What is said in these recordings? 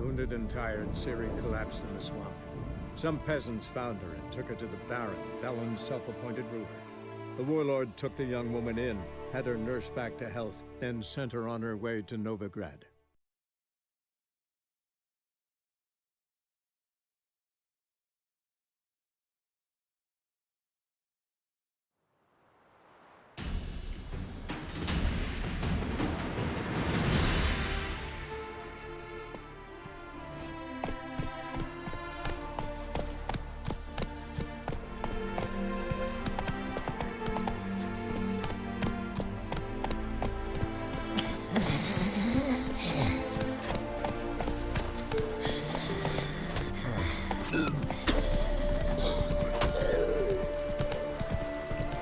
Wounded and tired, Ciri collapsed in the swamp. Some peasants found her and took her to the Baron, Valen's self-appointed ruler. The warlord took the young woman in, had her nursed back to health, then sent her on her way to Novigrad.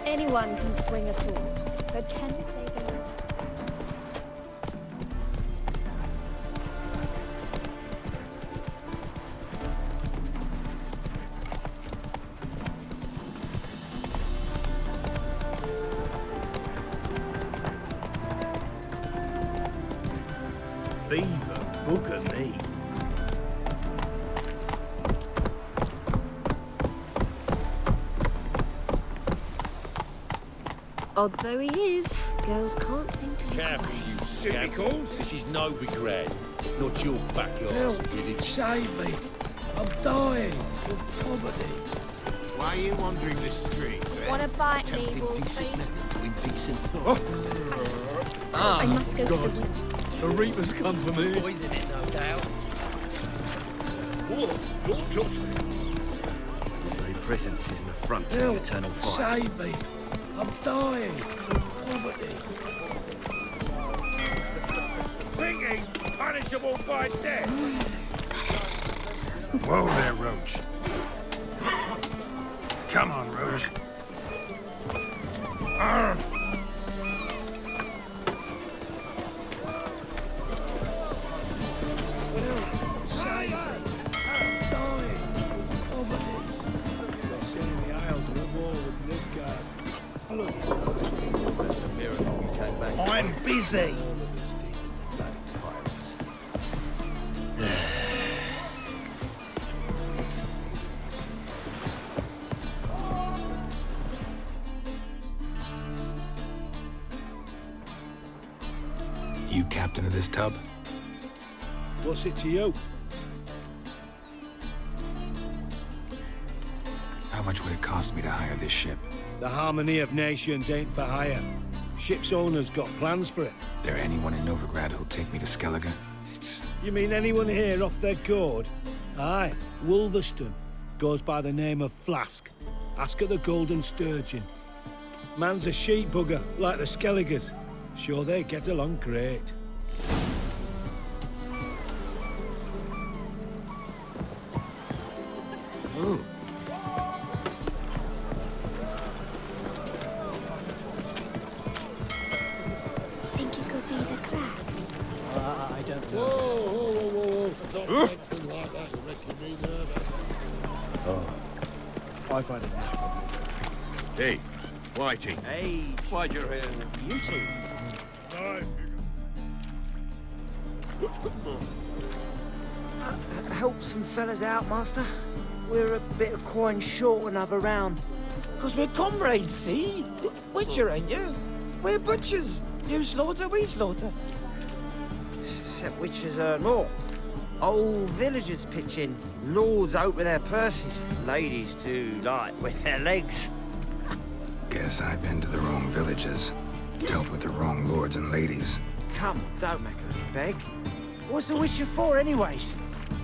Anyone can swing a sword, but can they save a life? Beaver, bugger me. Odd though he is, girls can't seem to... Careful, you scarecrows. This is Novigrad, not your backyard, Help! Spinach. Save me! I'm dying of poverty. Why are you wandering the streets, eh? Wanna bite me, Tempting Wolfie? decent men to indecent thoughts. I must go to God. the... The Reapers come for me. Poison it, no doubt. Whoa, don't touch me. Your very presence is an affront to the Help! eternal fire. Save me! I'm dying of poverty. Think he's punishable by death. Whoa there, Roach. Come on, Roach. Save me! I'm dying of poverty. They're sitting in the aisles of the wall with Midgard. Bloody lies. That's a miracle you came back. I'm busy. Bloody pirates. You captain of this tub? What's it to you? How much would it cost me to hire this ship? The harmony of nations ain't for hire. Ship's owner's got plans for it. There anyone in Novigrad who'll take me to Skellige? You mean anyone here off their gourd? Aye, Wolverston. Goes by the name of Flask. Ask at the Golden Sturgeon. Man's a sheep bugger, like the Skelligers. Sure they get along great. Think you could be the clan? I don't know. Whoa. Stop flexing like that. You're making me nervous. I find it now. Hey, Whitey. Hey, Why'd your hair? you two. Help some fellas out, Master. We're a bit of coin short another round. 'Cause we're comrades, see? Butcher, ain't you? We're butchers. You slaughter, we slaughter. Except witches earn more. Old villagers pitch in. Lords out with their purses. Ladies do like with their legs. Guess I've been to the wrong villages. Dealt with the wrong lords and ladies. Come, don't make us beg. What's a witcher for, anyways?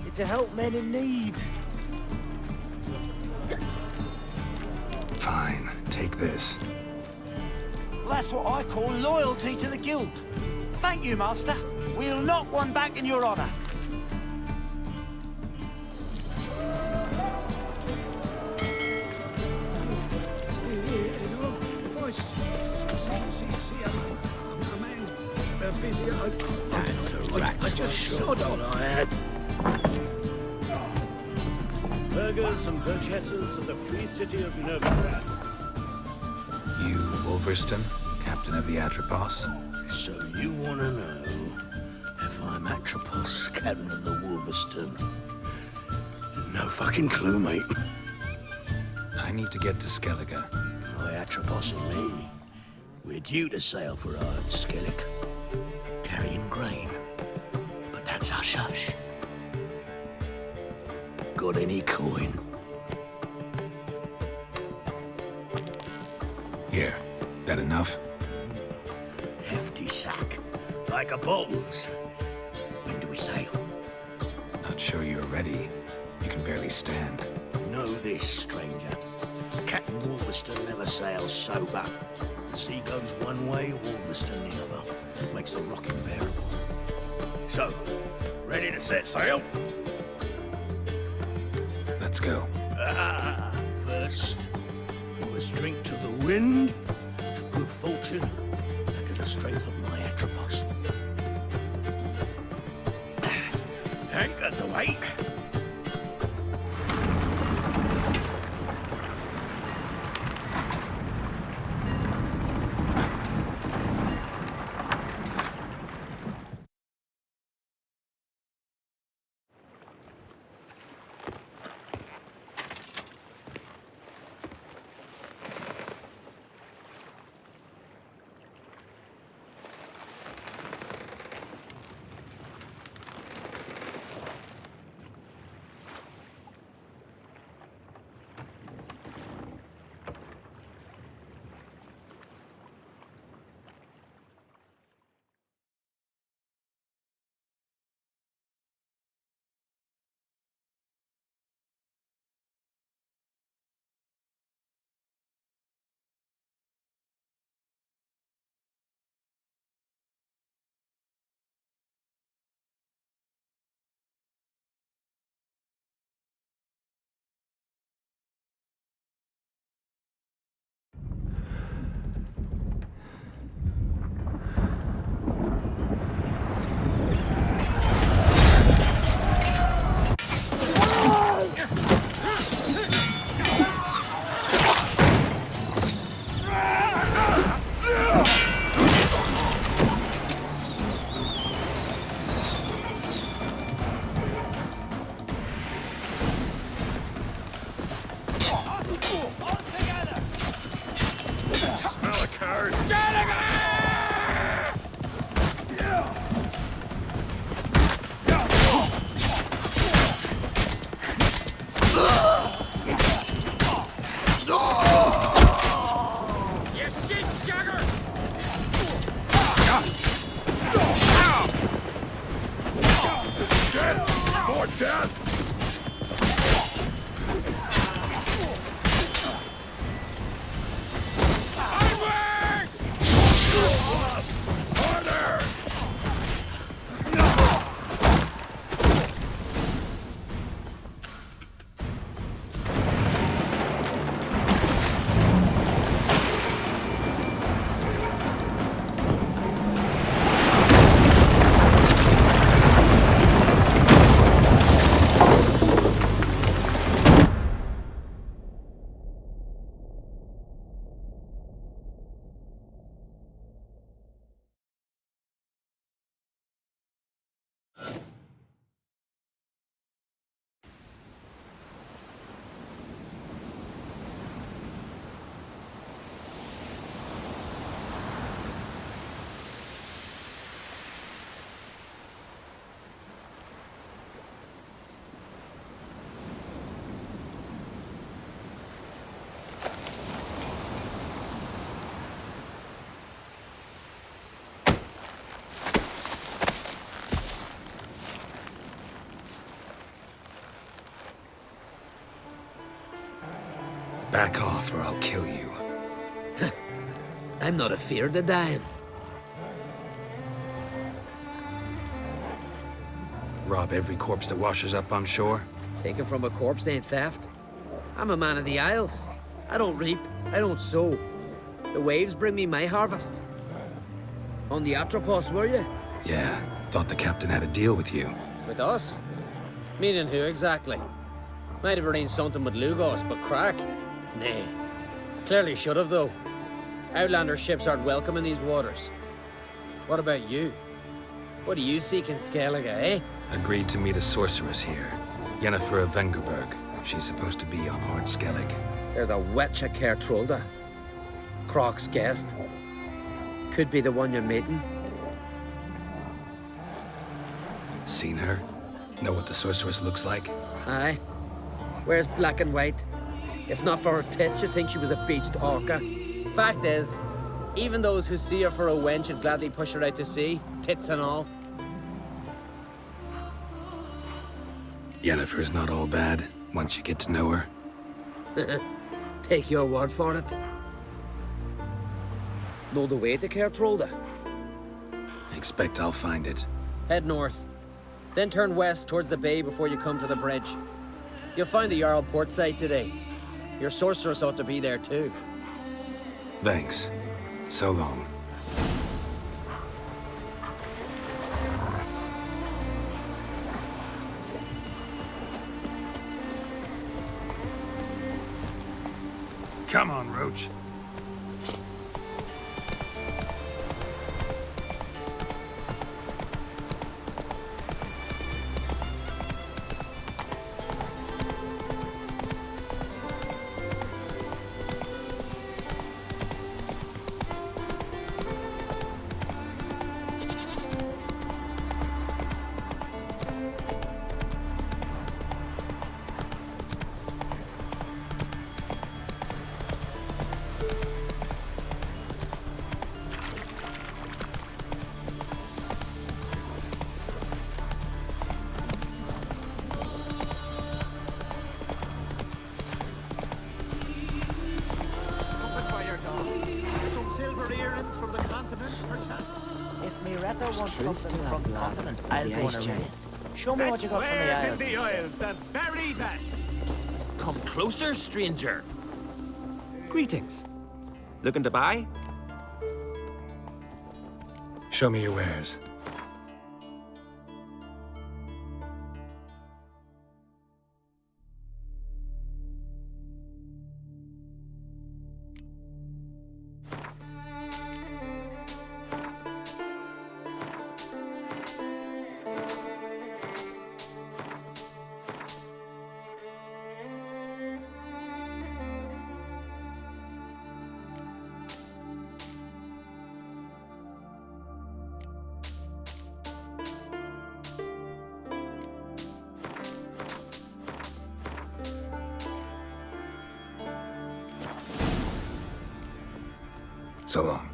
It's to help men in need. Fine, take this. Well, that's what I call loyalty to the guild. Thank you, Master. We'll knock one back in your honor. If I see a man busy, I just sod on I had. Burghers and burgesses of the free city of Novigrad. You, Wolverston, captain of the Atropos? So you want to know if I'm Atropos, captain of the Wolverine? Wolverston? No fucking clue, mate. I need to get to Skellige. My Atropos and me, we're due to sail for Ard Skellig, carrying grain. But that's hush-hush. Got any coin? Here, that enough? Hefty sack, like a bull's. When do we sail? Not sure you're ready. You can barely stand. Know this, stranger. Captain Wolverston never sails sober. The sea goes one way, Wolverston the other. Makes the rocking bearable. So, ready to set sail? Let's go. First, we must drink to the wind, to good fortune, and to the strength of my Atropos. Anchors away. Back off or I'll kill you. I'm not afeard of dying. Rob every corpse that washes up on shore? Taken from a corpse ain't theft. I'm a man of the Isles. I don't reap, I don't sow. The waves bring me my harvest. On the Atropos, were you? Yeah, thought the captain had a deal with you. With us? Meaning who exactly? Might have arranged something with Lugos, but crack? Nay. Clearly should have, though. Outlander ships aren't welcome in these waters. What about you? What do you seek in Skellige, eh? Agreed to meet a sorceress here. Yennefer of Vengerberg. She's supposed to be on Ard Skellig. There's a witch at Caer Trolda. Croc's guest. Could be the one you're meeting. Seen her? Know what the sorceress looks like? Aye. Wears black and white. If not for her tits, you'd think she was a beached orca. Fact is, even those who see her for a wench would gladly push her out to sea, tits and all. Yennefer's not all bad, once you get to know her. Take your word for it. Know the way to Caer Trolda? Expect I'll find it. Head north. Then turn west towards the bay before you come to the bridge. You'll find the Jarl port site today. Your sorceress ought to be there too. Thanks. So long. Come on, Roach. If Miretta wants something from the continent, I'll go on a raid. Show me what you got from the Isles. in the Isles, the very best. Come closer, stranger. Greetings. Looking to buy? Show me your wares. So long.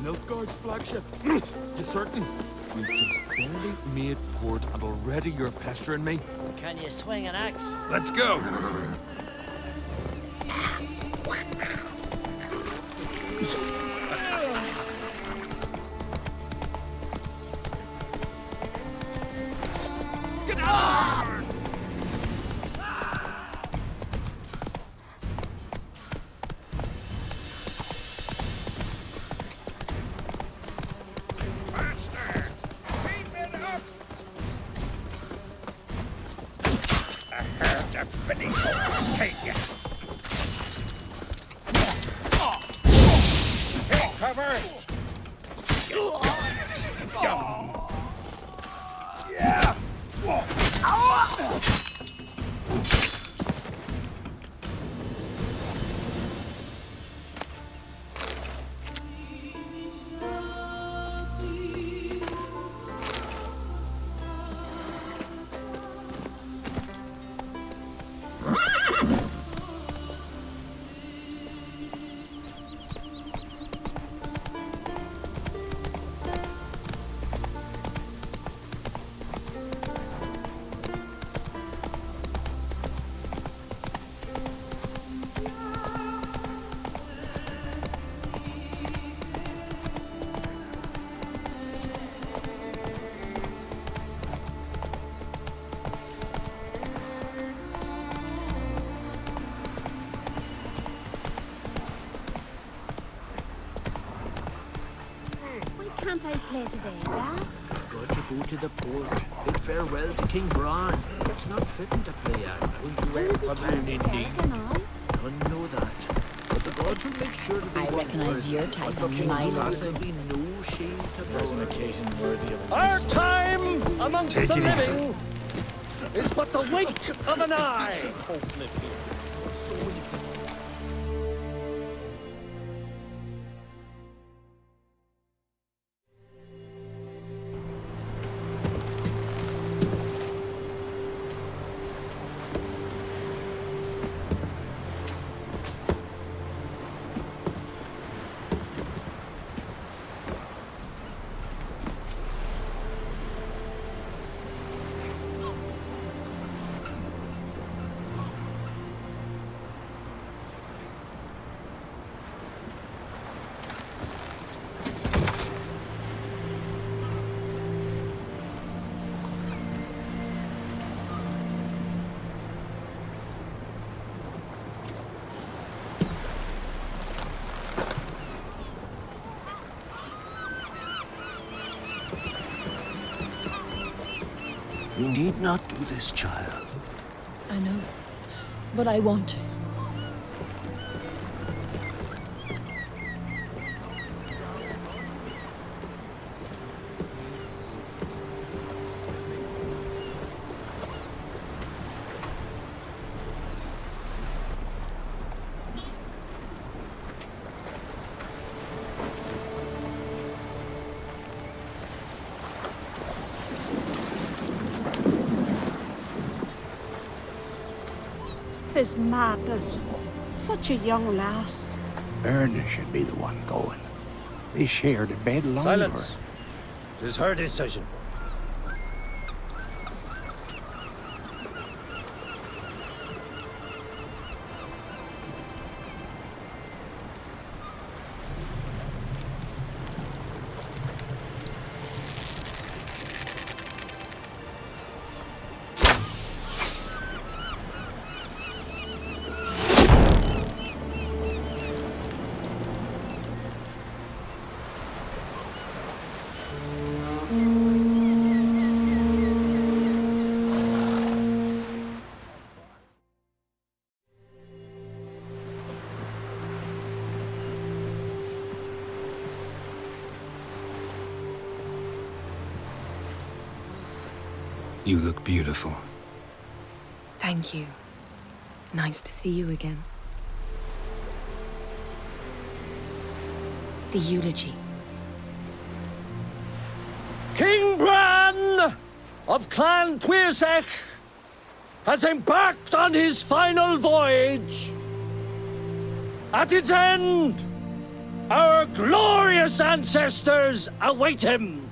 Nilfgaard's flagship. You certain? We've just barely made port and already you're pestering me. Can you swing an axe? Let's go. can't I play today, Dad? Got to go to the port. Bid farewell to King Bran. It's not fitting to play at now. You ain't a man indeed. None know that. But the gods will make sure to be I recognize your type of my There'll be no shame to There's an occasion worthy of Our time amongst Take the it easy. living is but the wink of an eye. You need not do this, child. I know, but I want to. Tis madness. Such a young lass. Erna should be the one going. They shared a bed longer. Silence. It is her decision. You look beautiful. Thank you. Nice to see you again. The eulogy. King Bran of Clan Tuirsech has embarked on his final voyage. At its end, our glorious ancestors await him.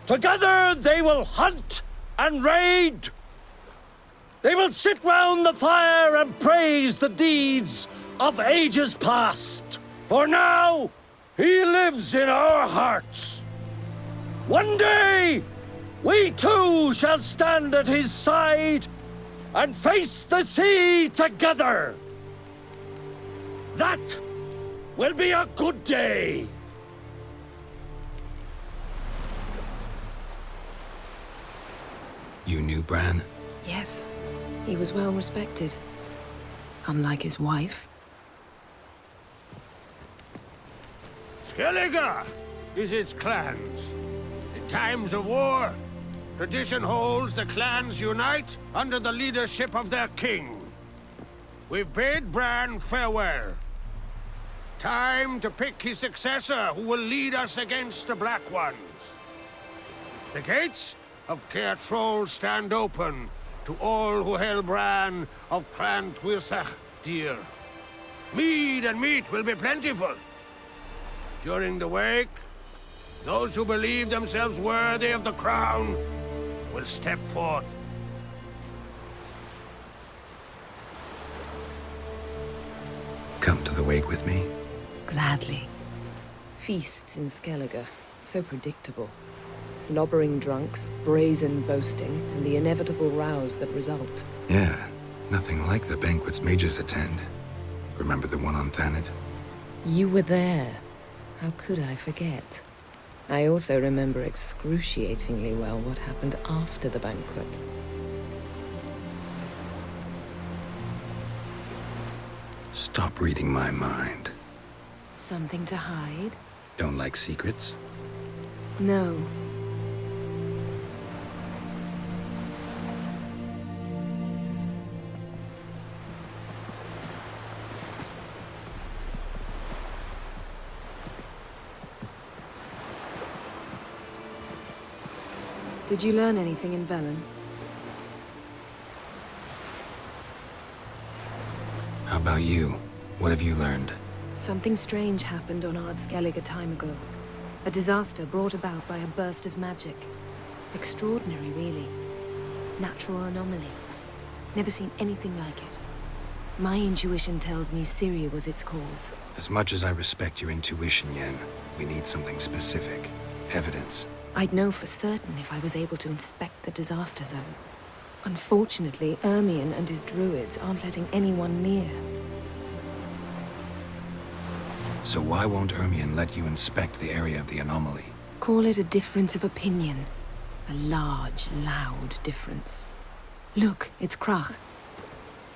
Together they will hunt and raid. They will sit round the fire and praise the deeds of ages past. For now, he lives in our hearts. One day, we too shall stand at his side and face the sea together. That will be a good day. You knew Bran? Yes, he was well respected. Unlike his wife. Skellige is its clans. In times of war, tradition holds the clans unite under the leadership of their king. We've bid Bran farewell. Time to pick his successor who will lead us against the Black Ones. The gates of Caer Troll stand open to all who held Bran of Clan Tuirsech dear. Mead and meat will be plentiful. During the wake, those who believe themselves worthy of the crown will step forth. Come to the wake with me? Gladly. Feasts in Skellige, so predictable. Slobbering drunks, brazen boasting, and the inevitable rows that result. Yeah, nothing like the banquets mages attend. Remember the one on Thanet? You were there. How could I forget? I also remember excruciatingly well what happened after the banquet. Stop reading my mind. Something to hide? Don't like secrets? No. Did you learn anything in Velen? How about you? What have you learned? Something strange happened on Ardskellig a time ago. A disaster brought about by a burst of magic. Extraordinary, really. Natural anomaly. Never seen anything like it. My intuition tells me Syria was its cause. As much as I respect your intuition, Yen, we need something specific. Evidence. I'd know for certain if I was able to inspect the disaster zone. Unfortunately, Ermion and his druids aren't letting anyone near. So why won't Ermion let you inspect the area of the anomaly? Call it a difference of opinion. A large, loud difference. Look, it's Krach.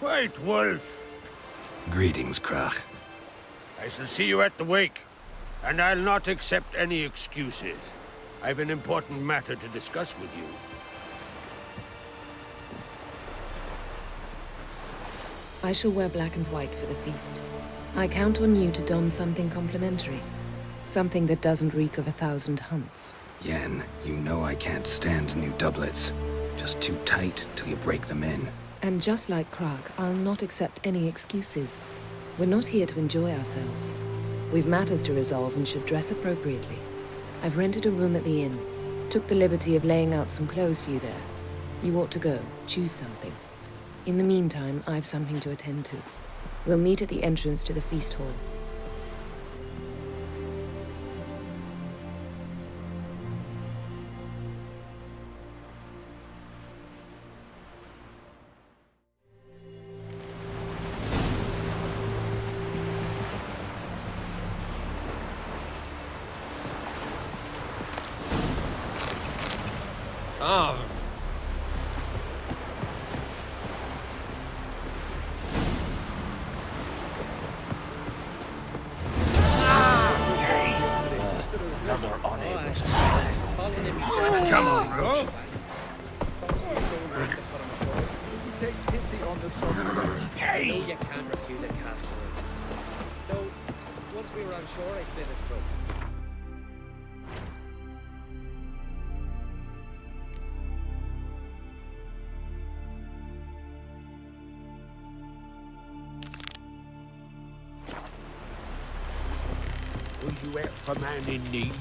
Wait, Wolf. Greetings, Krach. I shall see you at the wake, and I'll not accept any excuses. I've an important matter to discuss with you. I shall wear black and white for the feast. I count on you to don something complimentary. Something that doesn't reek of 1,000 hunts. Yen, you know I can't stand new doublets. Just too tight till you break them in. And just like Krach, I'll not accept any excuses. We're not here to enjoy ourselves. We've matters to resolve and should dress appropriately. I've rented a room at the inn. Took the liberty of laying out some clothes for you there. You ought to go. Choose something. In the meantime, I've something to attend to. We'll meet at the entrance to the feast hall. Oh. Another unable to say. Come on, Roach. Take pity on the son. Hey! No, you can't refuse a castaway. Though, once we were on shore, I slid it through. Will you help a man in need?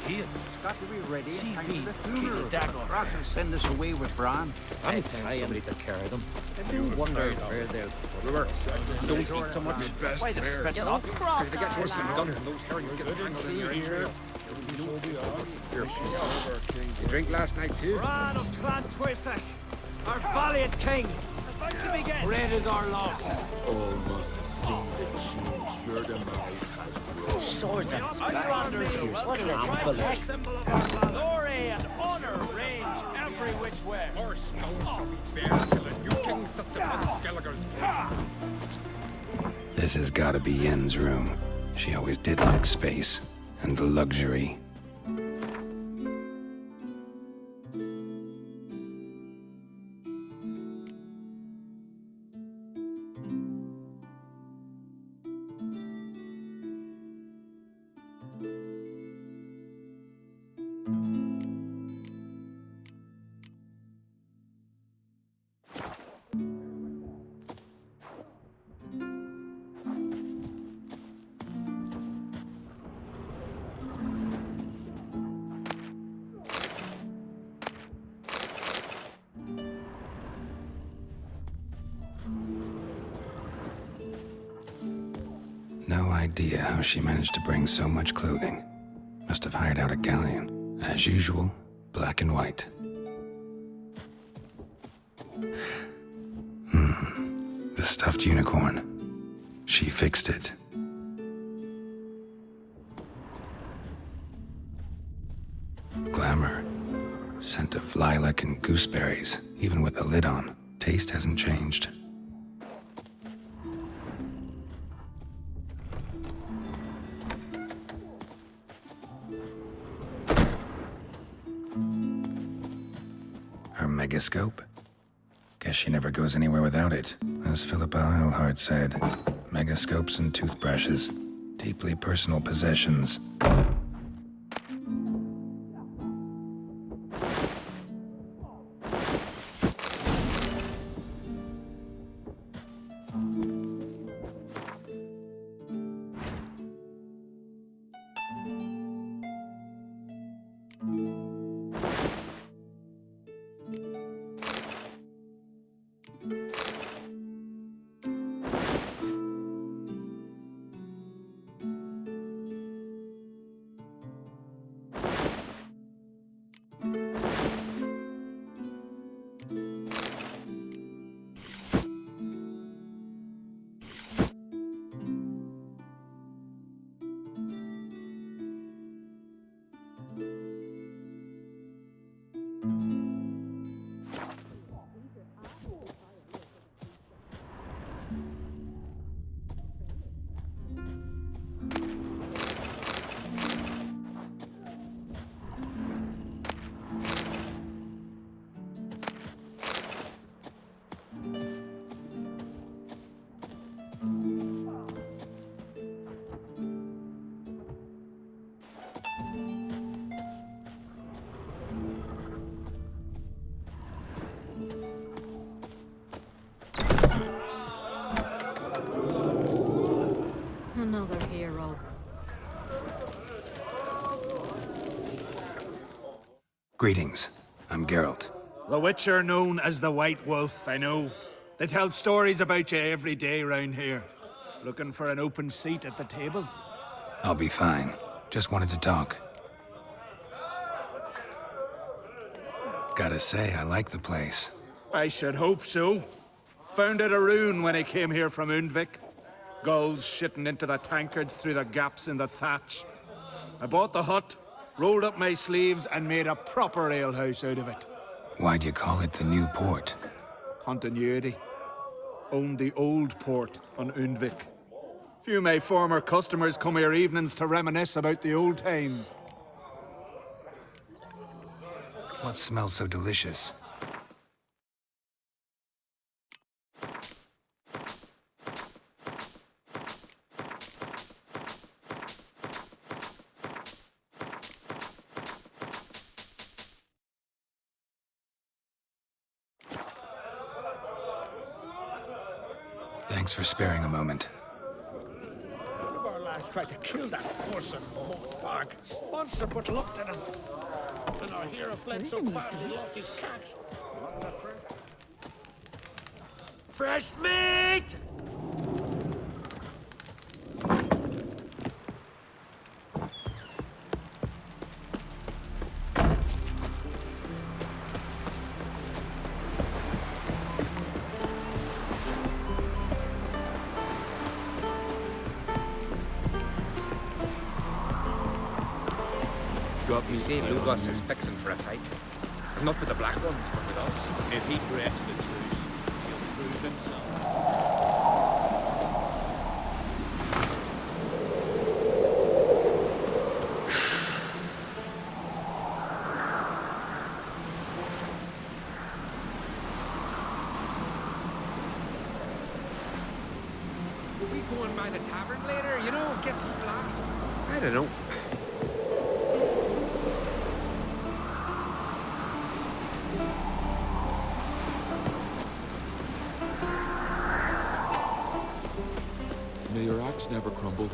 Here. Got to be ready. See and feet, the keep the dagger. and send us away with Bran. I'm telling somebody to carry them. If you wonder where they're... Don't eat so much. Why the spit up? Because they get worse than guns and those herrings get tangled in your entrails. You drink last night too? Bran of Clan Twisach, our valiant king, about to begin. Great is our loss. All must see the change your demise has brought. Swords and spears. What an example. Symbol of our glory and honor range every which way. Our skulls shall be bare till a new king sits upon Skelliger's throne. This has gotta be Yen's room. She always did like space and luxury. No idea how she managed to bring so much clothing. Must have hired out a galleon. As usual, black and white. The stuffed unicorn. She fixed it. Glamour. Scent of lilac and gooseberries, even with the lid on. Taste hasn't changed. Her megascope? Guess she never goes anywhere without it. As Philippa Eilhart said, megascopes and toothbrushes, deeply personal possessions. Another hero. Greetings. I'm Geralt. The Witcher known as the White Wolf, I know. They tell stories about you every day round here. Looking for an open seat at the table? I'll be fine. Just wanted to talk. Gotta say, I like the place. I should hope so. Found it a ruin when I came here from Undvik. Gulls shitting into the tankards through the gaps in the thatch. I bought the hut, rolled up my sleeves, and made a proper alehouse out of it. Why'd you call it the New Port? Continuity. Owned the old port on Undvik. Few of my former customers come here evenings to reminisce about the old times. What smells so delicious? Thanks for sparing a moment. One of our lads tried to kill that person, Montbag. Monster put luck to them. And our hero fled so fast he lost his catch. What the frick? Fresh meat! You see, Lugos is fixing for a fight. Not with the black ones, but with us. If he breaks the truce, he'll prove himself. Are we going by the tavern later? You know, get splashed. I don't know. May your axe never crumble.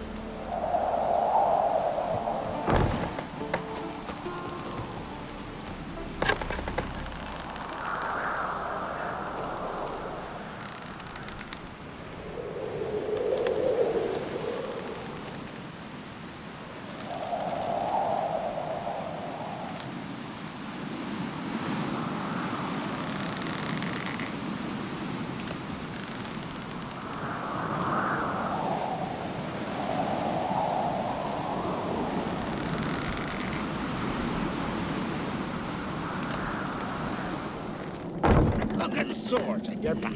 sword in your back.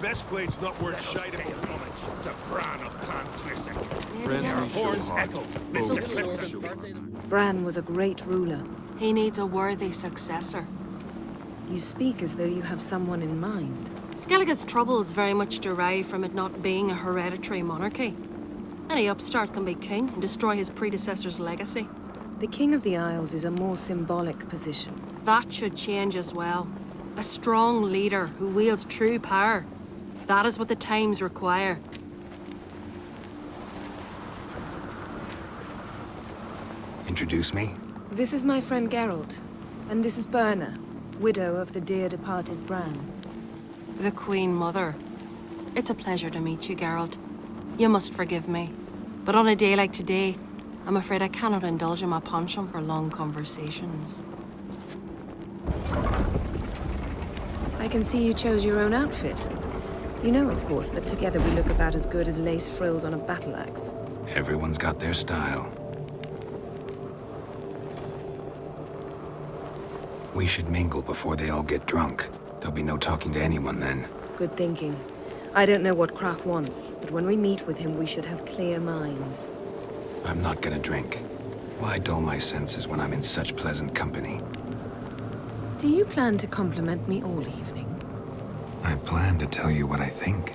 Best blade's not worth shining homage to Bran of Clan Tlisik. Friendly horns show echo, Mr. Clifton. Bran was a great ruler. He needs a worthy successor. You speak as though you have someone in mind. Skellige's troubles very much derive from it not being a hereditary monarchy. Any upstart can be king and destroy his predecessor's legacy. The King of the Isles is a more symbolic position. That should change as well. A strong leader who wields true power. That is what the times require. Introduce me? This is my friend Geralt, and this is Berna, widow of the dear departed Bran. The Queen Mother. It's a pleasure to meet you, Geralt. You must forgive me. But on a day like today, I'm afraid I cannot indulge in my penchant for long conversations. I can see you chose your own outfit. You know, of course, that together we look about as good as lace frills on a battle axe. Everyone's got their style. We should mingle before they all get drunk. There'll be no talking to anyone then. Good thinking. I don't know what Krach wants, but when we meet with him, we should have clear minds. I'm not gonna drink. Why dull my senses when I'm in such pleasant company? Do you plan to compliment me all evening? I plan to tell you what I think.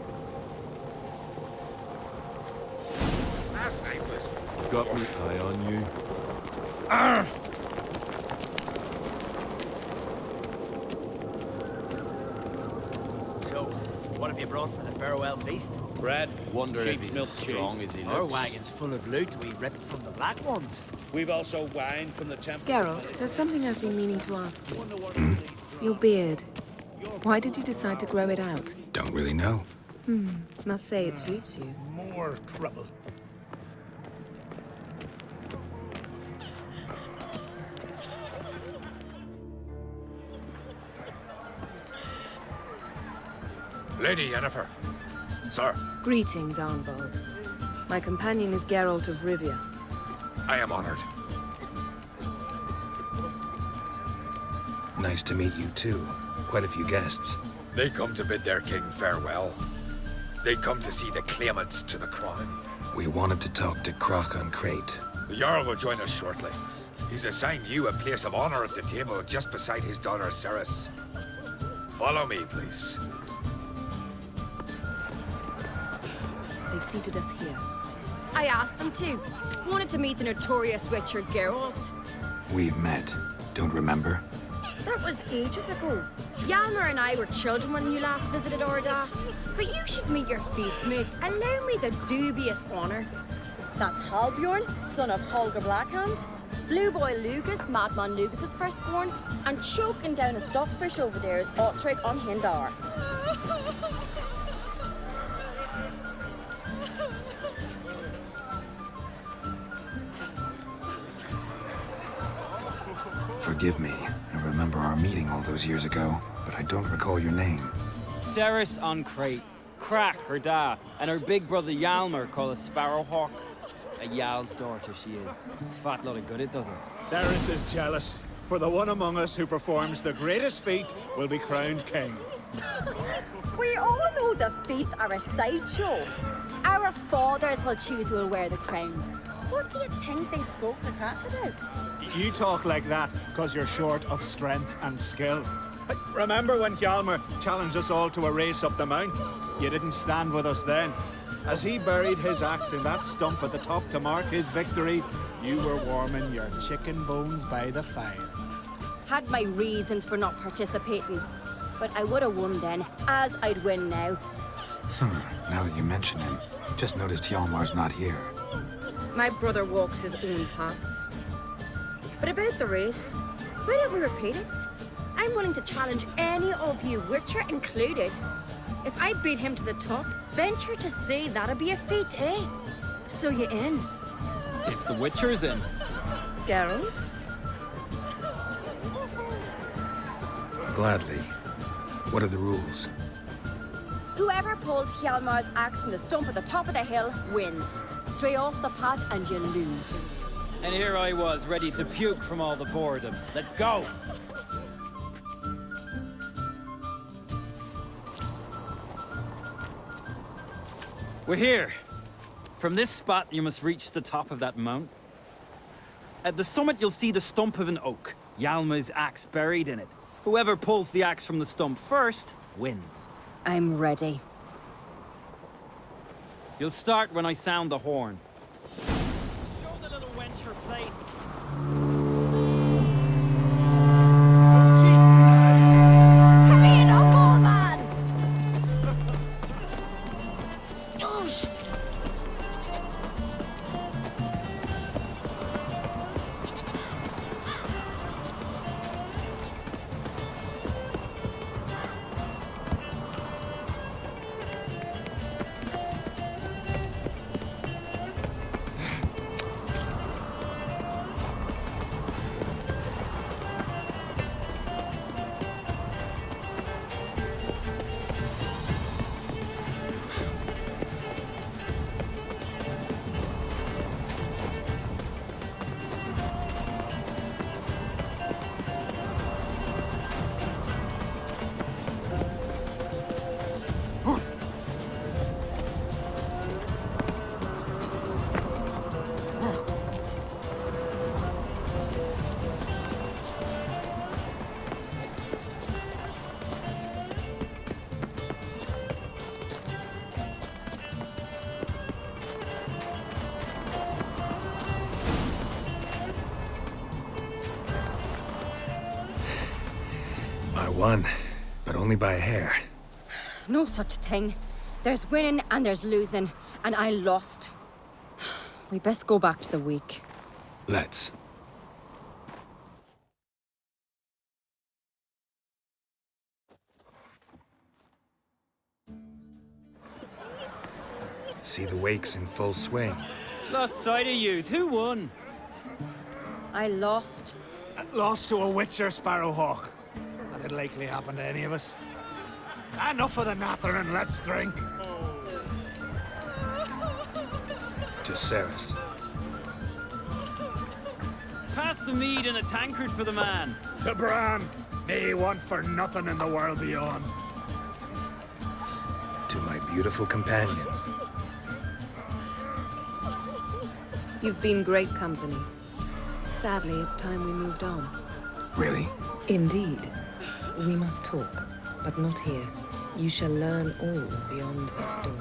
Last night was... Got me eye on you. Arr! So, what have you brought for the farewell feast? Bread. Wonder if he's as strong as he looks. Our wagon's full of loot we ripped from the Black Ones. We've also wine from the temple. Geralt, there's something I've been meaning to ask you. Your beard. Why did you decide to grow it out? Don't really know. Must say it suits you. More trouble. Lady Yennefer. Sir, Greetings, Arnvald. My companion is Geralt of Rivia. I am honored. Nice to meet you too. Quite a few guests. They come to bid their king farewell. They come to see the claimants to the crown. We wanted to talk to Krach on Crate. The Jarl will join us shortly. He's assigned you a place of honor at the table just beside his daughter Ceres. Follow me, please. They've seated us here. I asked them to. Wanted to meet the notorious witcher Geralt. We've met. Don't remember? That was ages ago. Hjalmar and I were children when you last visited Orda. But you should meet your feast mates. Allow me the dubious honor. That's Halbjorn, son of Holger Blackhand. Blue Boy Lugas, Madman Lugas' firstborn. And choking down a stockfish over there is Otrek on Hindar. Forgive me. I remember our meeting all those years ago, but I don't recall your name. Ceres on Crate. Krach, her da, and her big brother Hjalmar called a Sparrowhawk. A Jarl's daughter she is. Fat lot of good it does her. Ceres is jealous, for the one among us who performs the greatest feat will be crowned king. We all know the feats are a sideshow. Our fathers will choose who will wear the crown. What do you think they spoke to Krach about? You talk like that because you're short of strength and skill. Remember when Hjalmar challenged us all to a race up the mount? You didn't stand with us then. As he buried his axe in that stump at the top to mark his victory, you were warming your chicken bones by the fire. Had my reasons for not participating, but I would have won then, as I'd win now. Now that you mention him, just noticed Hjalmar's not here. My brother walks his own paths. But about the race, Why don't we repeat it? I'm willing to challenge any of you, Witcher included. If I beat him to the top, venture to say that'd be a feat, eh? So you in? If the Witcher's in. Geralt? Gladly. What are the rules? Whoever pulls Hjalmar's axe from the stump at the top of the hill wins. Stray off the path and you lose. And here I was, ready to puke from all the boredom. Let's go! We're here. From this spot, you must reach the top of that mount. At the summit, you'll see the stump of an oak, Hjalmar's axe buried in it. Whoever pulls the axe from the stump first, wins. I'm ready. You'll start when I sound the horn. Show the little wench her place. Hurry it up, old man! I won, but only by a hair. No such thing. There's winning and there's losing, and I lost. We best go back to the week. Let's. See the wakes in full swing. Lost sight of yous. Who won? I lost. Lost to a Witcher, Sparrowhawk. That'd likely happen to any of us. Enough of the natter and let's drink. To Ceres. Pass the mead in a tankard for the man. To Bran. Me want for nothing in the world beyond. To my beautiful companion. You've been great company. Sadly, it's time we moved on. Really? Indeed. We must talk, but not here. You shall learn all beyond that door.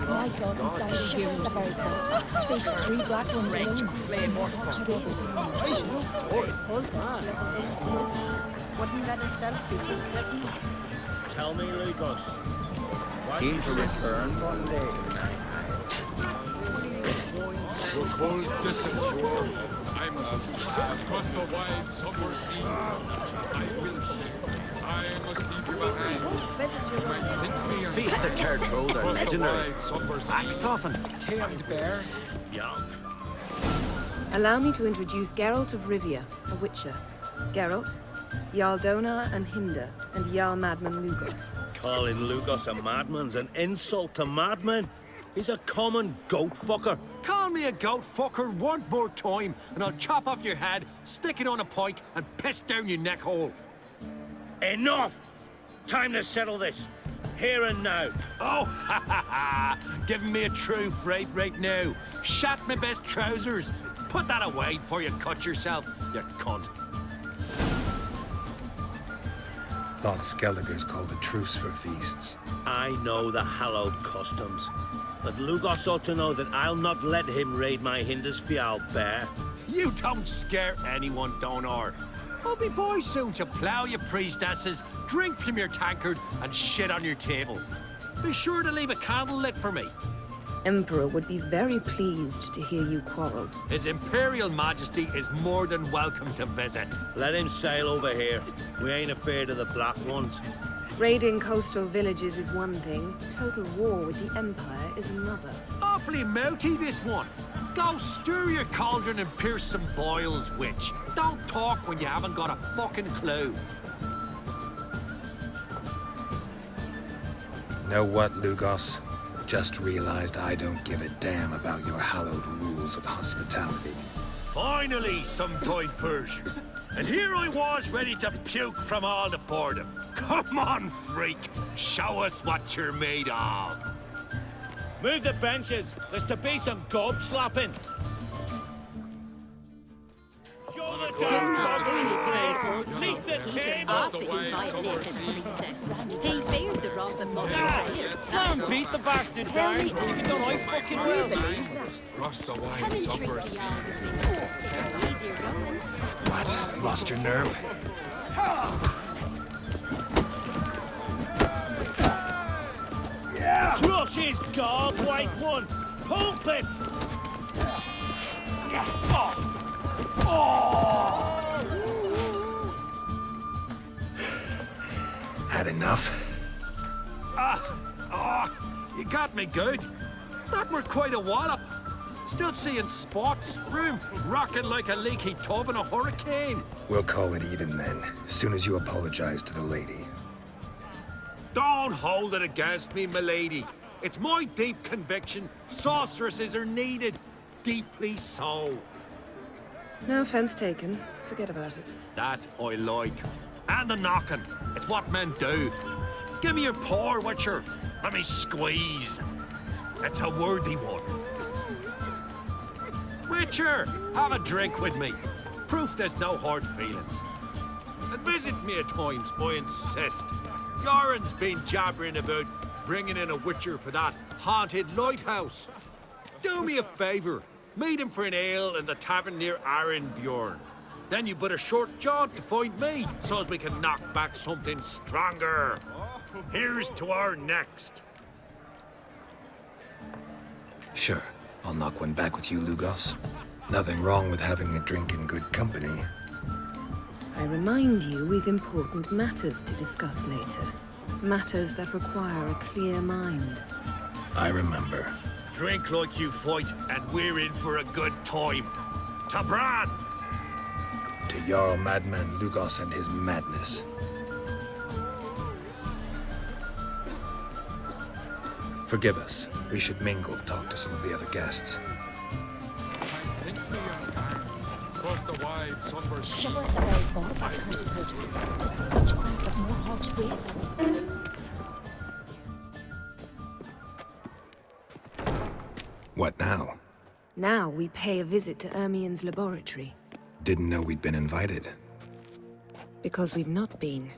My God, that is just the very thing. There's 3 black ones alone. Watch it over some. Wouldn't let herself be too pleasant. Tell me, Lugos. Keen to return one day. To a cold, distant shore, I must across the wide summer sea. I will sail. I must leave you behind. You might think me Feast of Kertrode are legendary. Axe tossing, tamed bears. Yeah. Allow me to introduce Geralt of Rivia, a Witcher. Geralt, Jarl Donar and Hinder, and Jarl Madman Lugos. Calling Lugos a madman's an insult to madmen. He's a common goat fucker. Call me a goat fucker one more time, and I'll chop off your head, stick it on a pike, and piss down your neck hole. Enough! Time to settle this. Here and now. Oh, ha ha ha! Giving me a true fright right now. Shat my best trousers. Put that away before you cut yourself, you cunt. Thought Skelliger's called a truce for feasts. I know the hallowed customs. But Lugos ought to know that I'll not let him raid my Hindisfial bear. You don't scare anyone, Donar. I'll be boys soon to plough your priestesses, drink from your tankard, and shit on your table. Be sure to leave a candle lit for me. Emperor would be very pleased to hear you quarrel. His Imperial Majesty is more than welcome to visit. Let him sail over here. We ain't afraid of the Black Ones. Raiding coastal villages is one thing. Total war with the Empire is another. Awfully mouty, this one. Go stir your cauldron and pierce some boils, witch. Don't talk when you haven't got a fucking clue. Know what, Lugos? Just realized I don't give a damn about your hallowed rules of hospitality. Finally, some diversion. And here I was ready to puke from all the boredom. Come on, freak. Show us what you're made of. Move the benches. There's to be some gob slapping. Show the Don't Meet the table. After he violated priestess, he feared the wrath of Mother Freya. Don't beat the bastard down. If you don't, I fucking will. Cross the wide supper sea. Easier going. What? Lost your nerve? Crush his gob, white one. Pulp it. Had enough? You got me good. That were quite a wallop. Still seeing spots, room rocking like a leaky tub in a hurricane. We'll call it even then, soon as you apologize to the lady. Don't hold it against me, milady. It's my deep conviction sorceresses are needed. Deeply so. No offense taken. Forget about it. That I like. And the knocking. It's what men do. Give me your paw, Witcher. Let me squeeze. It's a worthy one. Witcher, have a drink with me. Proof there's no hard feelings. And visit me at times, I insist. Yoren's been jabbering about bringing in a Witcher for that haunted lighthouse. Do me a favour. Meet him for an ale in the tavern near Arenbjorn. Then you but a short jaunt to find me, so as we can knock back something stronger. Here's to our next. Sure, I'll knock one back with you, Lugos. Nothing wrong with having a drink in good company. I remind you we've important matters to discuss later. Matters that require a clear mind. I remember. Drink like you fight, and we're in for a good time. To Bran! To Jarl Madman Lugos and his madness. Forgive us. We should mingle, talk to some of the other guests. I think we are back. Across the wide, somber sea. Shiver at the very thought of that cursed hood. Just the witchcraft of Morhogg's wraiths. What now? Now we pay a visit to Ermien's laboratory. Didn't know we'd been invited. Because we've not been.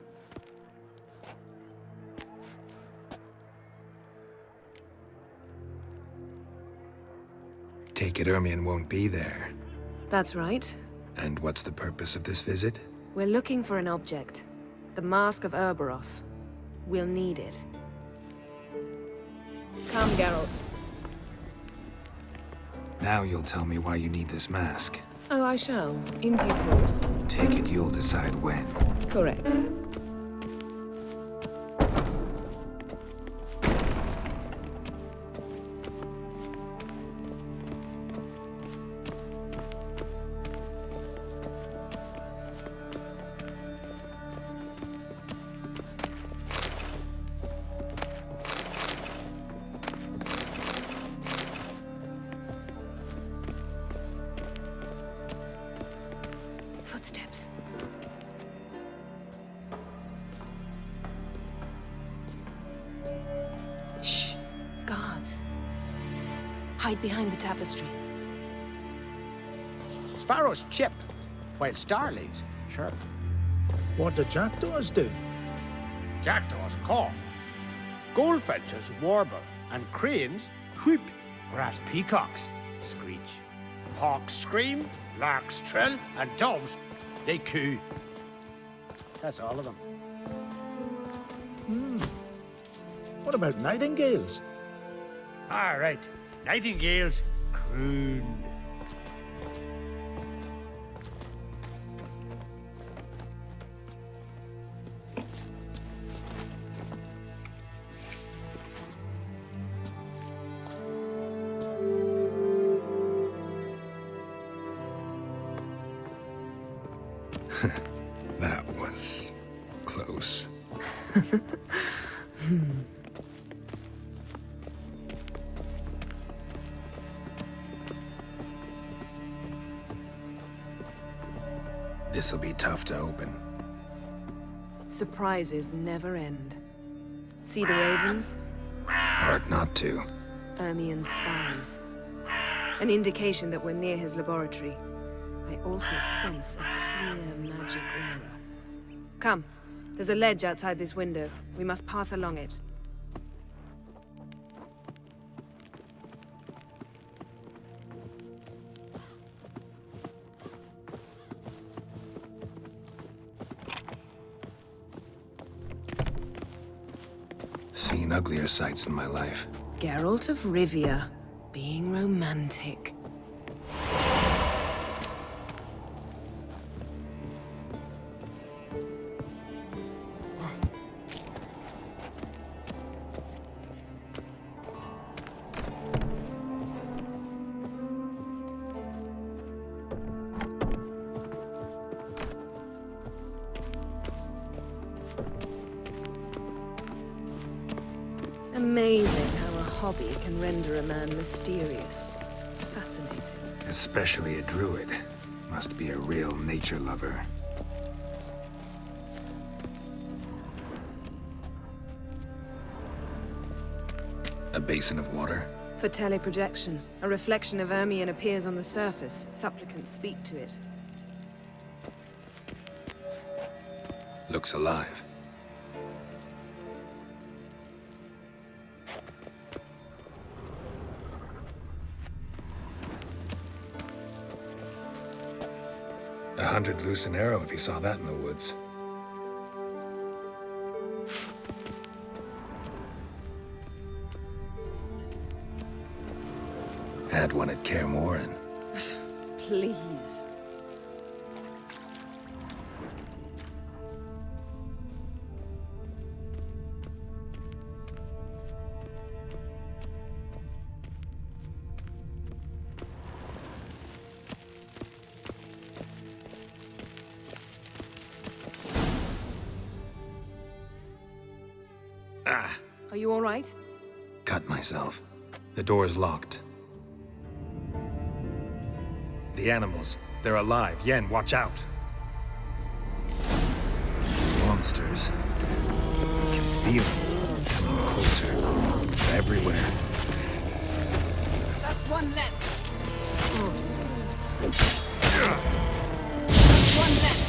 Take it Ermien won't be there. That's right. And what's the purpose of this visit? We're looking for an object. The Mask of Ouroboros. We'll need it. Come, Geralt. Now you'll tell me why you need this mask. Oh, I shall. In due course. Take it you'll decide when. Correct. Footsteps. Shh. Guards. Hide behind the tapestry. Sparrows chip, while starlings chirp. What do jackdaws do? Jackdaws caw. Goldfinches warble, and cranes whoop, whereas peacocks screech. Hawks scream, larks trill, and doves, they coo. That's all of them. What about nightingales? All right. Nightingales crooned. That was close. This'll be tough to open. Surprises never end. See the ravens? Hard not to. Ermien's spies. An indication that we're near his laboratory. I also sense a clear magic aura. Come, there's a ledge outside this window. We must pass along it. Seen uglier sights in my life. Geralt of Rivia, being romantic. Amazing how a hobby can render a man mysterious. Fascinating. Especially a druid. Must be a real nature lover. A basin of water? For teleprojection, a reflection of Ermien appears on the surface. Supplicants speak to it. Looks alive. $100 loose an arrow if you saw that in the woods. Had one at Kaer Morhen. Please. Are you all right? Cut myself. The door's locked. The animals, they're alive. Yen, watch out. Monsters. I can feel them coming closer. Everywhere. That's one less. That's one less.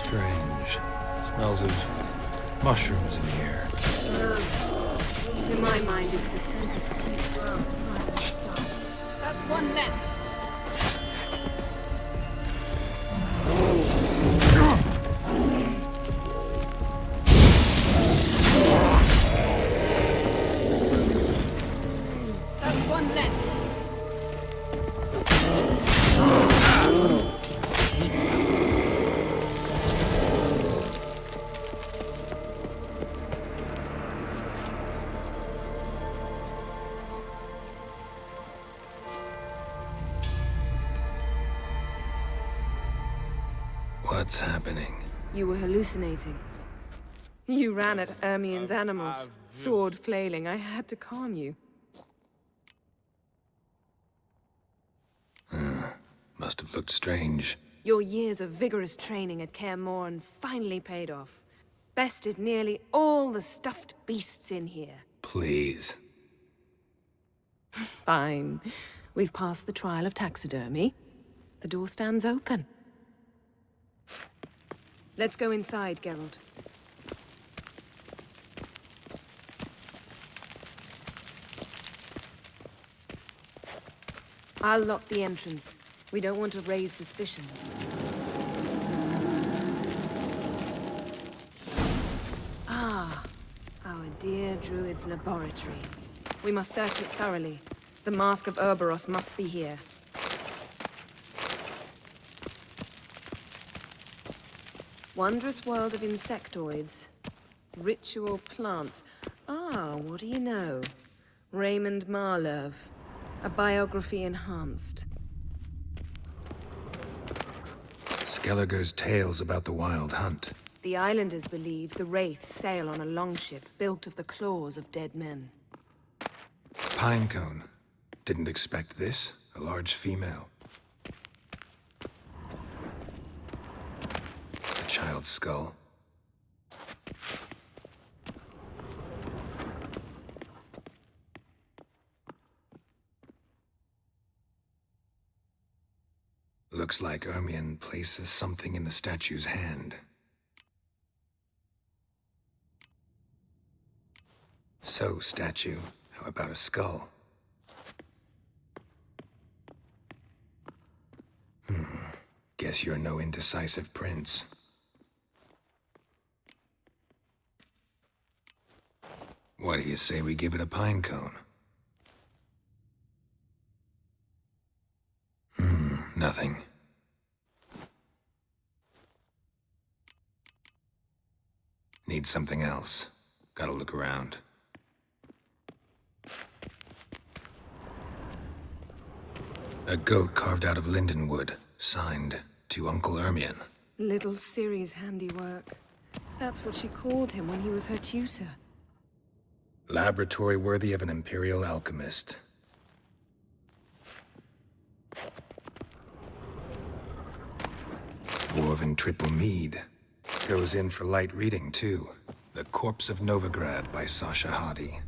Strange. Smells of mushrooms in here. To my mind, it's the scent of sweet grass dry in the sun. That's one less. That's one less. What's happening? You were hallucinating. You ran at Ermien's animals, sword flailing. I had to calm you. Must have looked strange. Your years of vigorous training at Kaer Morhen finally paid off. Bested nearly all the stuffed beasts in here. Please. Fine. We've passed the trial of taxidermy. The door stands open. Let's go inside, Geralt. I'll lock the entrance. We don't want to raise suspicions. Ah, our dear druid's laboratory. We must search it thoroughly. The Mask of Ouroboros must be here. Wondrous world of insectoids. Ritual plants. Ah, what do you know? Raymond Marlove. A biography enhanced. Skelliger's tales about the Wild Hunt. The islanders believe the wraiths sail on a longship built of the claws of dead men. Pinecone. Didn't expect this. A large female. A child's skull. Looks like Ermion places something in the statue's hand. So, statue, how about a skull? Guess you're no indecisive prince. What do you say we give it a pine cone? Nothing. Need something else. Gotta look around. A goat carved out of linden wood, signed to Uncle Ermion. Little Ciri's handiwork. That's what she called him when he was her tutor. Laboratory worthy of an imperial alchemist. Dwarven triple mead. Goes in for light reading, too. The Corpse of Novigrad by Sasha Hadi.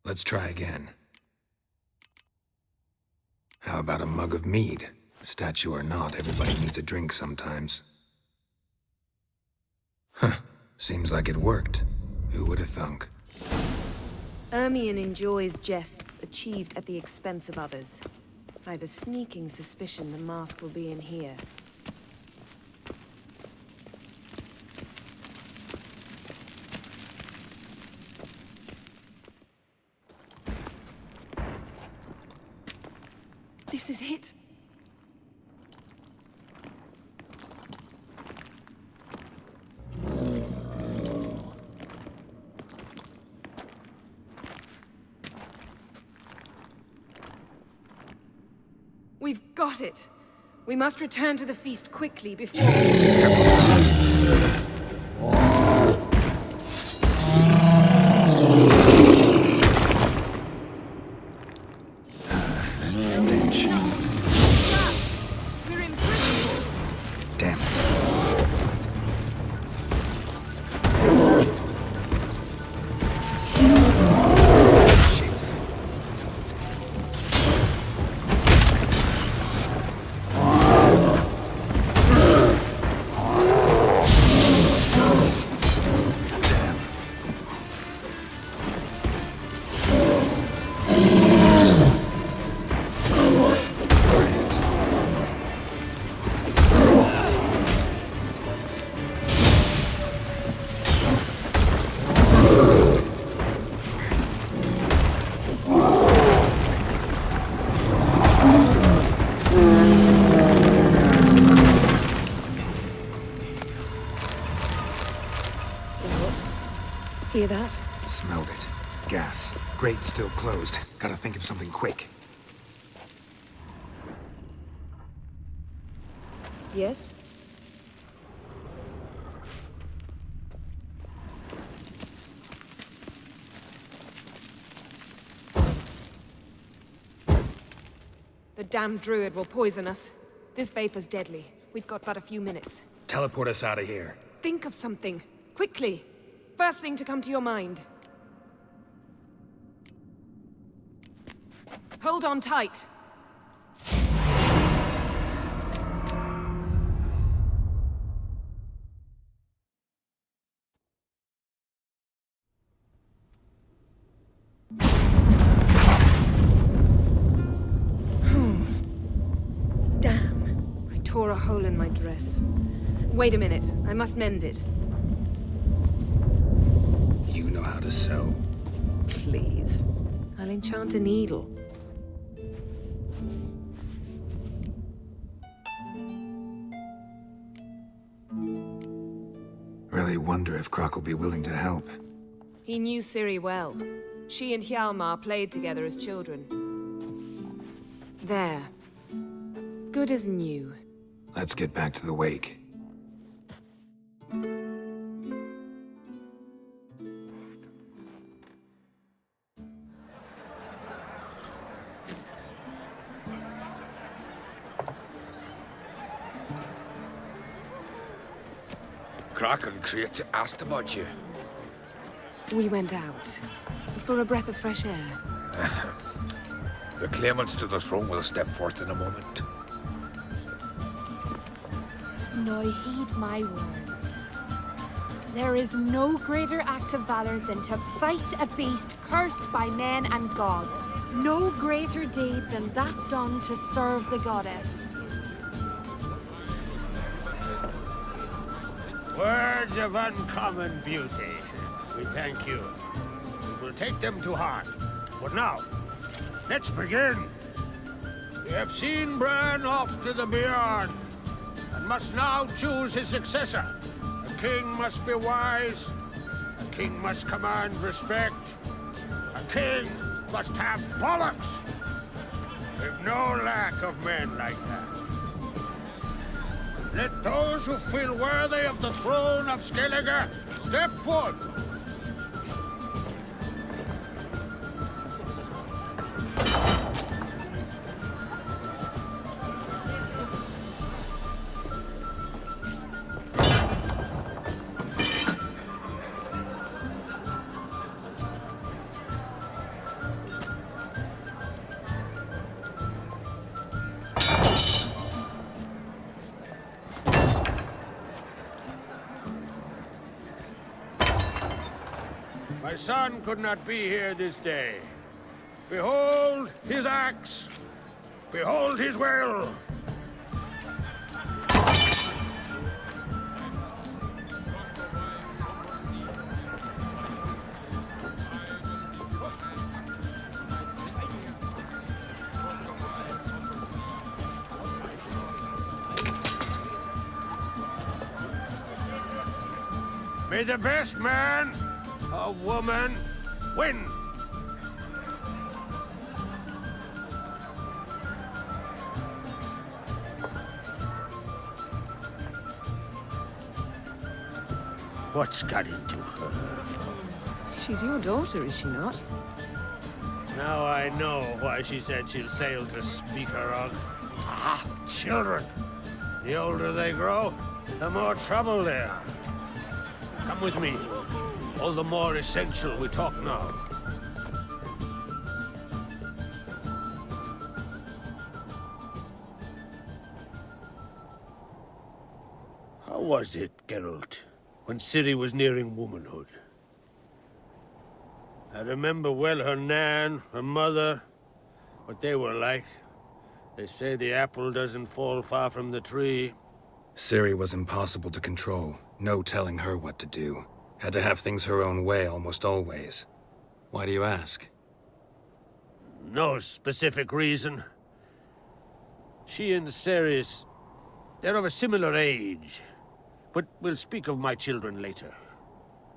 Let's try again. How about a mug of mead? Statue or not, everybody needs a drink sometimes. Huh. Seems like it worked. Who would have thunk? Ermion enjoys jests achieved at the expense of others. I've a sneaking suspicion the mask will be in here. This is it. We've got it. We must return to the feast quickly before... Stench. We're in prison. Damn it. Hear that? Smelled it. Gas. Grate's still closed. Gotta think of something quick. Yes? The damned druid will poison us. This vapor's deadly. We've got but a few minutes. Teleport us out of here. Think of something. Quickly. First thing to come to your mind. Hold on tight. dress. Wait a minute. I must mend it. You know how to sew. Please. I'll enchant a needle. Really wonder if Croc will be willing to help. He knew Ciri well. She and Hjalmar played together as children. There. Good as new. Let's get back to the wake. Croc and Crate asked about you. We went out. For a breath of fresh air. The claimants to the throne will step forth in a moment. Now heed my words. There is no greater act of valor than to fight a beast cursed by men and gods. No greater deed than that done to serve the goddess. Words of uncommon beauty. We thank you. We will take them to heart. But now, let's begin. We have seen Bran off to the beyond, and must now choose his successor. A king must be wise. A king must command respect. A king must have bollocks. We've no lack of men like that. Let those who feel worthy of the throne of Skellige step forth. My son could not be here this day. Behold his axe. Behold his will. May the best man or woman win. What's got into her? She's your daughter, is she not? Now I know why she said she'll sail to Speakerog. Ah, children. The older they grow, the more trouble they are. Come with me. All the more essential we talk now. How was it, Geralt, when Ciri was nearing womanhood? I remember well her nan, her mother, what they were like. They say the apple doesn't fall far from the tree. Ciri was impossible to control. No telling her what to do. Had to have things her own way almost always. Why do you ask? No specific reason. She and Ceres, they're of a similar age. But we'll speak of my children later.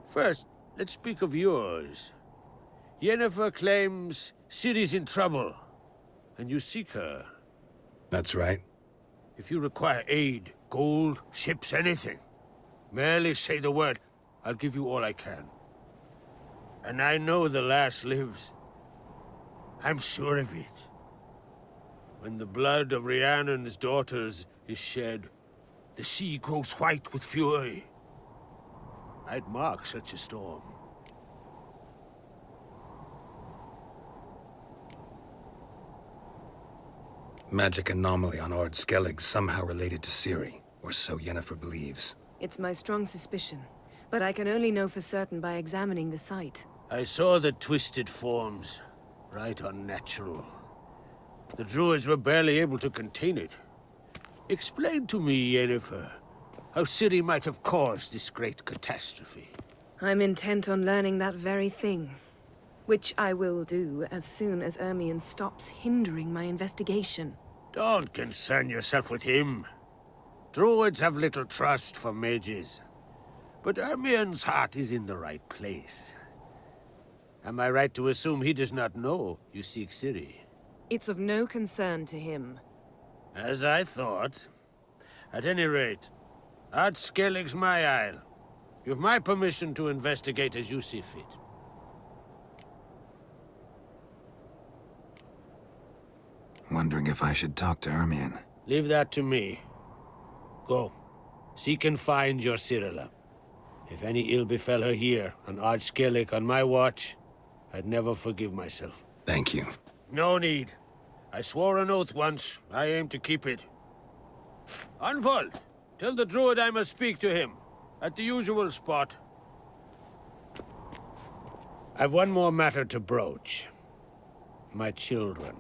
First, let's speak of yours. Yennefer claims Ciri's in trouble, and you seek her. That's right. If you require aid, gold, ships, anything, merely say the word. I'll give you all I can. And I know the lass lives. I'm sure of it. When the blood of Rhiannon's daughters is shed, the sea grows white with fury. I'd mark such a storm. Magic anomaly on Ord Skellig somehow related to Ciri, or so Yennefer believes. It's my strong suspicion, but I can only know for certain by examining the site. I saw the twisted forms. Right unnatural. The druids were barely able to contain it. Explain to me, Yennefer, how Ciri might have caused this great catastrophe. I'm intent on learning that very thing. Which I will do as soon as Ermion stops hindering my investigation. Don't concern yourself with him. Druids have little trust for mages. But Ermion's heart is in the right place. Am I right to assume he does not know you seek Ciri? It's of no concern to him. As I thought. At any rate, Ard Skellig's my isle. You've my permission to investigate as you see fit. Wondering if I should talk to Ermion. Leave that to me. Go. Seek and find your Cyrilla. If any ill befell her here, on Ard Skellig on my watch, I'd never forgive myself. Thank you. No need. I swore an oath once. I aim to keep it. Anvald, tell the druid I must speak to him. At the usual spot. I've one more matter to broach. My children.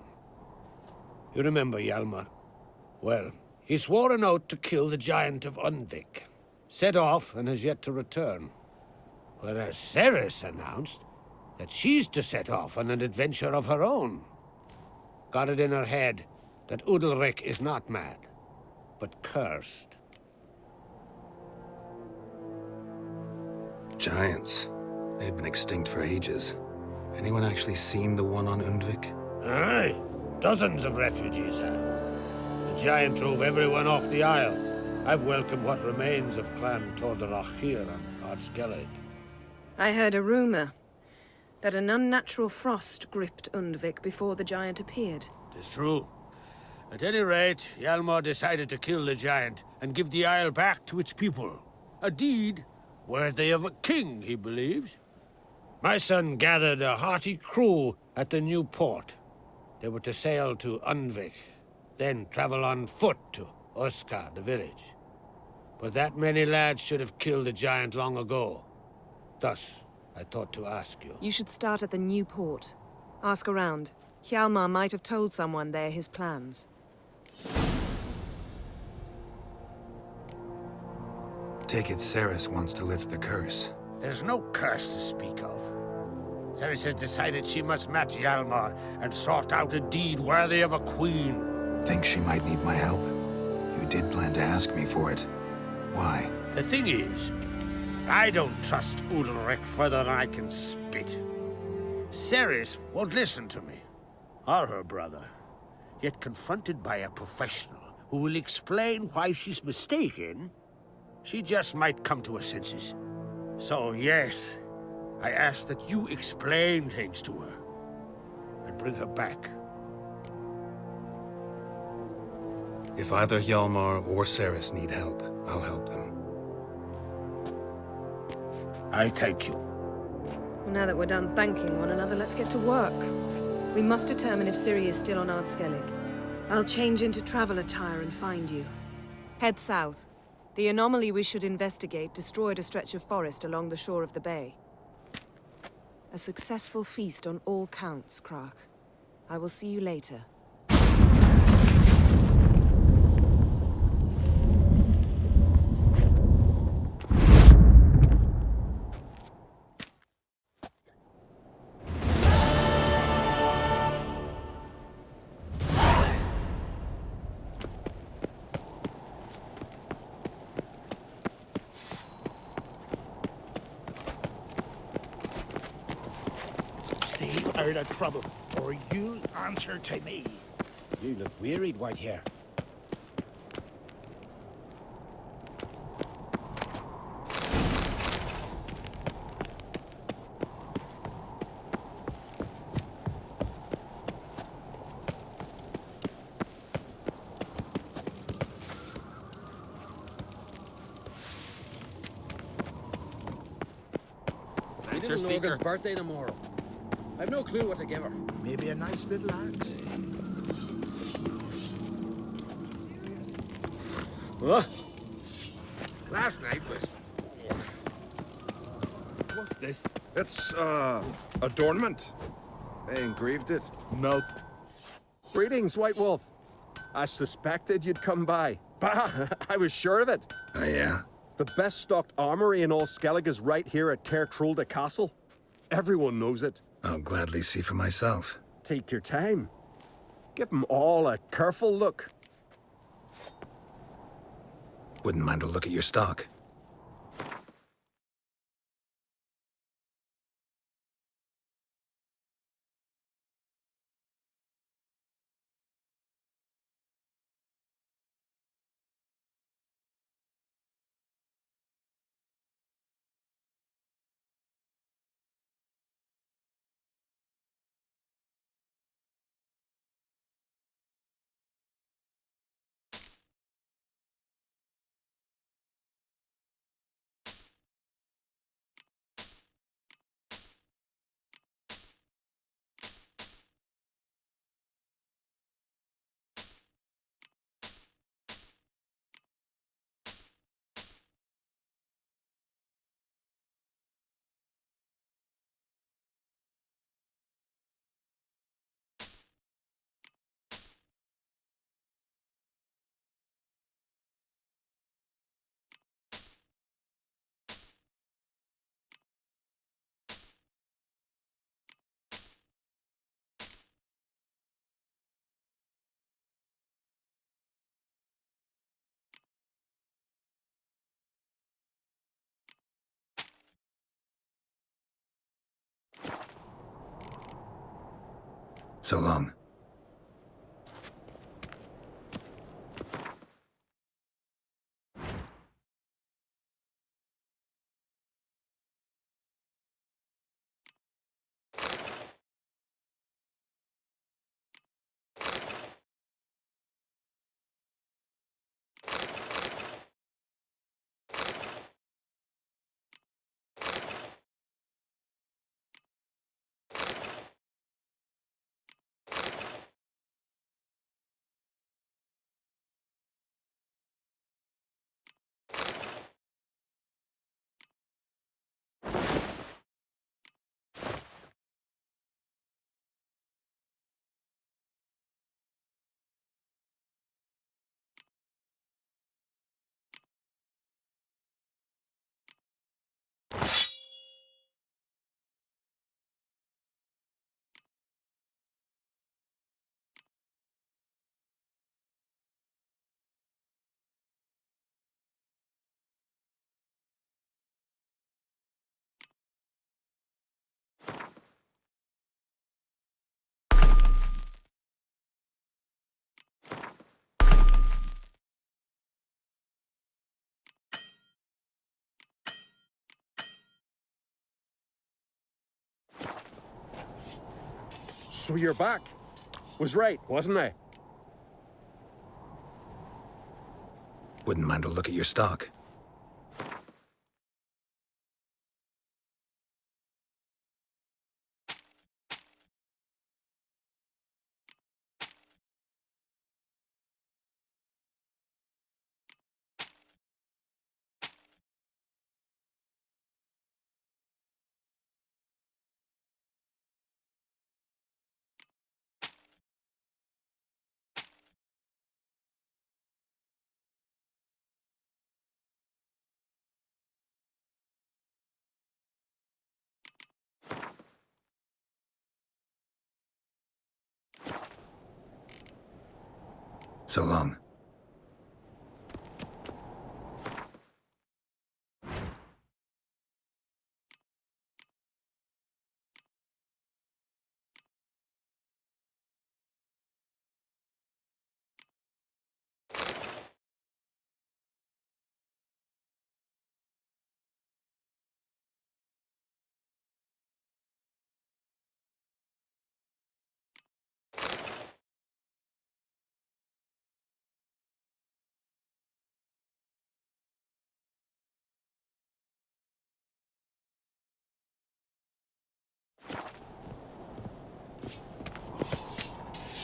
You remember Hjalmar? Well, he swore an oath to kill the giant of Undvik. Set off and has yet to return. Whereas Ceres announced that she's to set off on an adventure of her own. Got it in her head that Udalric is not mad, but cursed. Giants. They've been extinct for ages. Anyone actually seen the one on Undvik? Aye. Dozens of refugees have. The giant drove everyone off the isle. I've welcomed what remains of Clan Tordarach here on Ard Skellig. I heard a rumor that an unnatural frost gripped Undvik before the giant appeared. It's true. At any rate, Hjalmar decided to kill the giant and give the isle back to its people. A deed worthy of a king, he believes. My son gathered a hearty crew at the new port. They were to sail to Undvik, then travel on foot to Oskar, the village. But that many lads should have killed the giant long ago. Thus, I thought to ask you. You should start at the new port. Ask around. Hjalmar might have told someone there his plans. Take it Ceres wants to lift the curse. There's no curse to speak of. Ceres has decided she must match Hjalmar and sort out a deed worthy of a queen. Think she might need my help? You did plan to ask me for it. Why? The thing is, I don't trust Udalric further than I can spit. Ceres won't listen to me, or her brother. Yet confronted by a professional who will explain why she's mistaken, she just might come to her senses. So yes, I ask that you explain things to her and bring her back. If either Hjalmar or Ceres need help, I'll help them. I thank you. Well, now that we're done thanking one another, let's get to work. We must determine if Ciri is still on Ard Skellig. I'll change into travel attire and find you. Head south. The anomaly we should investigate destroyed a stretch of forest along the shore of the bay. A successful feast on all counts, Krak. I will see you later. Out of trouble, or you'll answer to me. You look wearied, Whitehair. Little Morgan's birthday tomorrow. I've no clue what to give her. Maybe a nice little axe. What? Last night was... What's this? It's, adornment. They engraved it. Milk. Greetings, White Wolf. I suspected you'd come by. Bah, I was sure of it. Oh, yeah? The best stocked armory in all Skellig is right here at Cairtrolda Castle. Everyone knows it. I'll gladly see for myself. Take your time. Give them all a careful look. Wouldn't mind a look at your stock. So long. So you're back. Was right, wasn't I? Wouldn't mind a look at your stock. So long.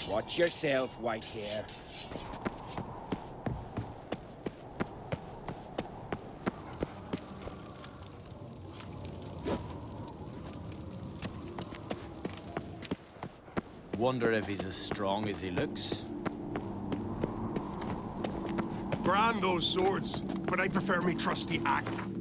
Watch yourself, white hair. Wonder if he's as strong as he looks. Grand those swords, but I prefer me trusty axe.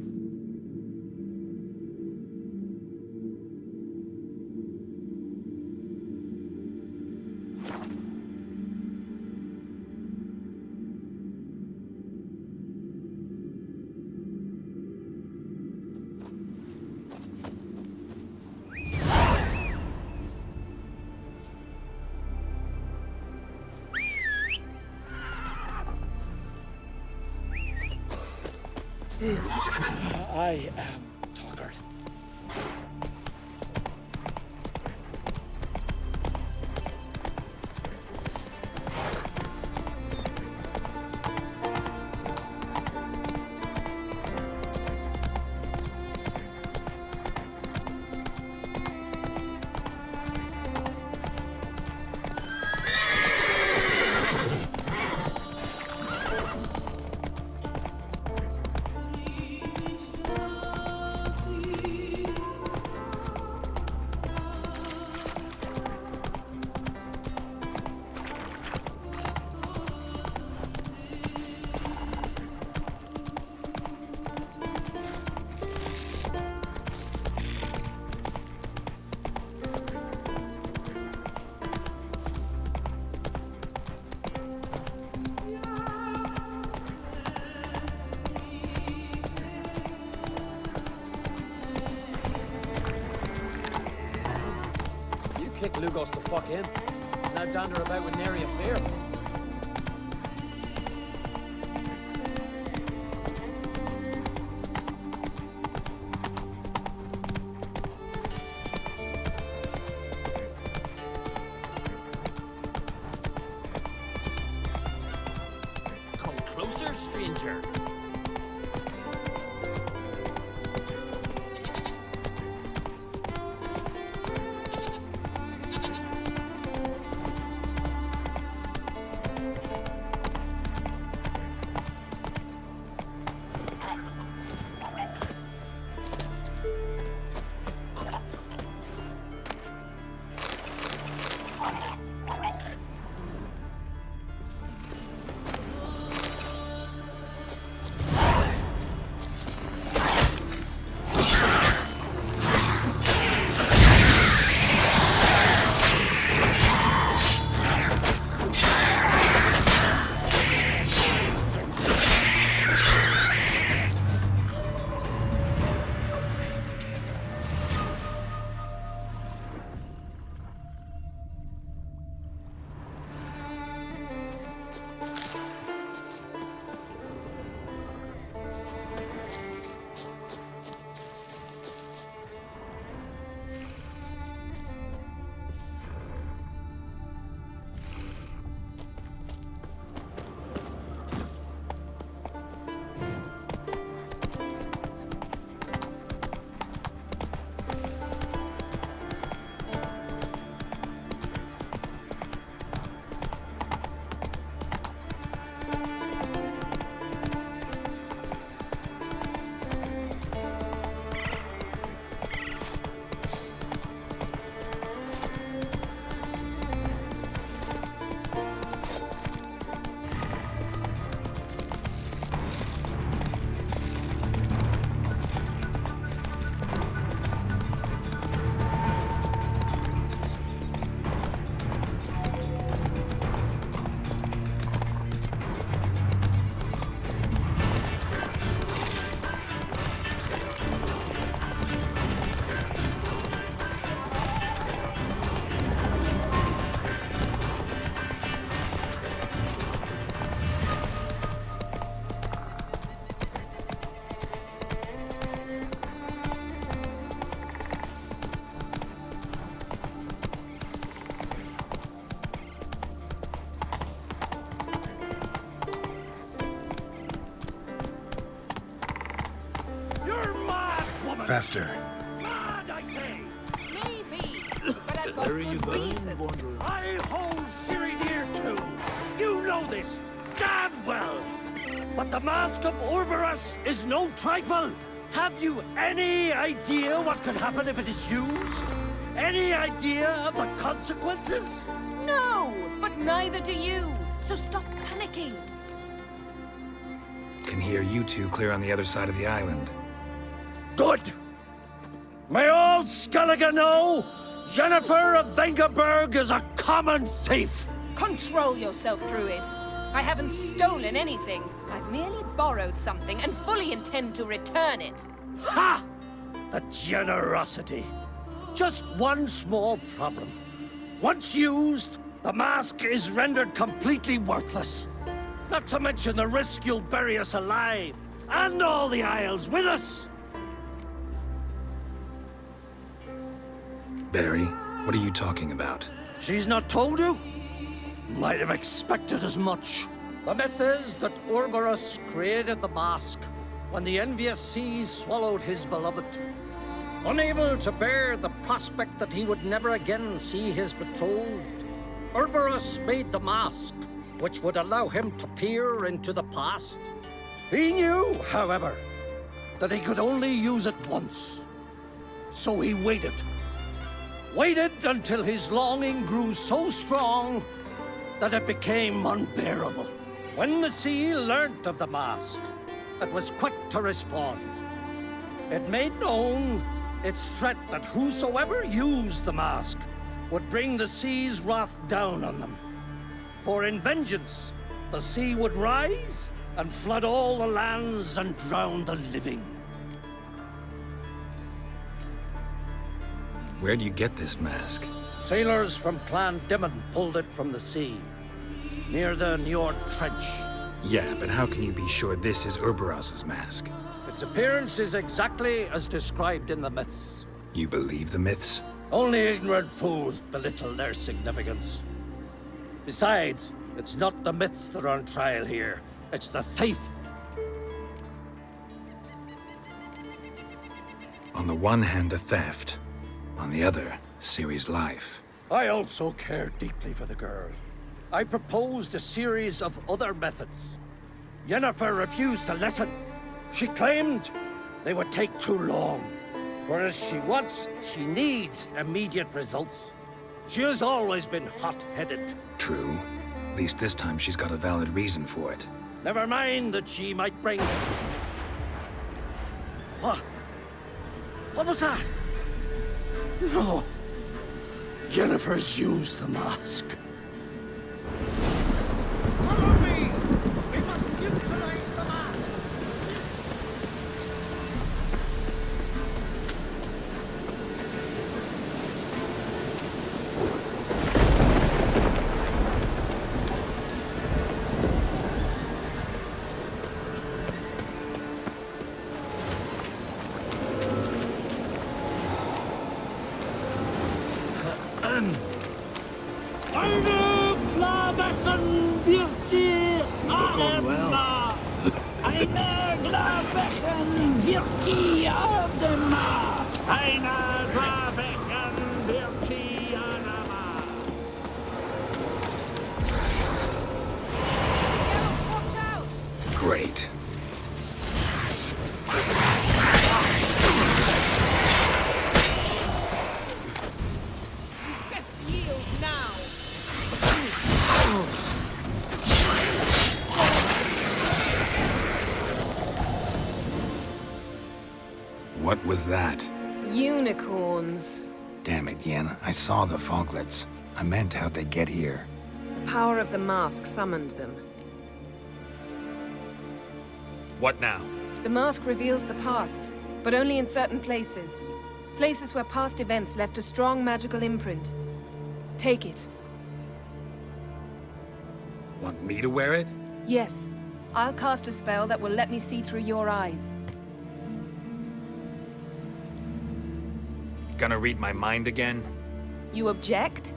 I am tired. Kick Lugos the fuck in. Now dander about with nary a fear. Come closer, stranger. Faster. Mad, I say! Maybe, but I've got Where are you good going, reason. wanderer? I hold Siri dear too. You know this damn well. But the Mask of Orberus is no trifle. Have you any idea what could happen if it is used? Any idea of the consequences? No, but neither do you. So stop panicking. can hear you two clear on the other side of the island. Good! May all Skellige know Yennefer of Vengerberg is a common thief! Control yourself, Druid. I haven't stolen anything. I've merely borrowed something and fully intend to return it. Ha! The generosity. Just one small problem. Once used, the mask is rendered completely worthless. Not to mention the risk you'll bury us alive, and all the Isles with us! Barry, what are you talking about? She's not told you? Might have expected as much. The myth is that Ouroboros created the mask when the envious seas swallowed his beloved. Unable to bear the prospect that he would never again see his betrothed, Ouroboros made the mask, which would allow him to peer into the past. He knew, however, that he could only use it once. So he waited. Waited until his longing grew so strong that it became unbearable. When the sea learnt of the mask, it was quick to respond. It made known its threat that whosoever used the mask would bring the sea's wrath down on them. For in vengeance, the sea would rise and flood all the lands and drown the living. Where do you get this mask? Sailors from Clan Dimon pulled it from the sea, near the Njord Trench. Yeah, but how can you be sure this is Ouroboros' mask? Its appearance is exactly as described in the myths. You believe the myths? Only ignorant fools belittle their significance. Besides, it's not the myths that are on trial here. It's the thief. On the one hand, a theft. On the other, Ciri's life. I also care deeply for the girl. I proposed a series of other methods. Yennefer refused to listen. She claimed they would take too long. Whereas she needs immediate results. She has always been hot-headed. True. At least this time she's got a valid reason for it. Never mind that she might bring... What? What was that? No. Yennefer's used the mask. Follow me! We must neutralize the mask! Great. Best yield now. What was that? Unicorns. Damn it, Yen. I saw the foglets. I meant how'd they get here? The power of the mask summoned them. What now? The mask reveals the past, but only in certain places. Places where past events left a strong magical imprint. Take it. Want me to wear it? Yes. I'll cast a spell that will let me see through your eyes. Gonna read my mind again? You object?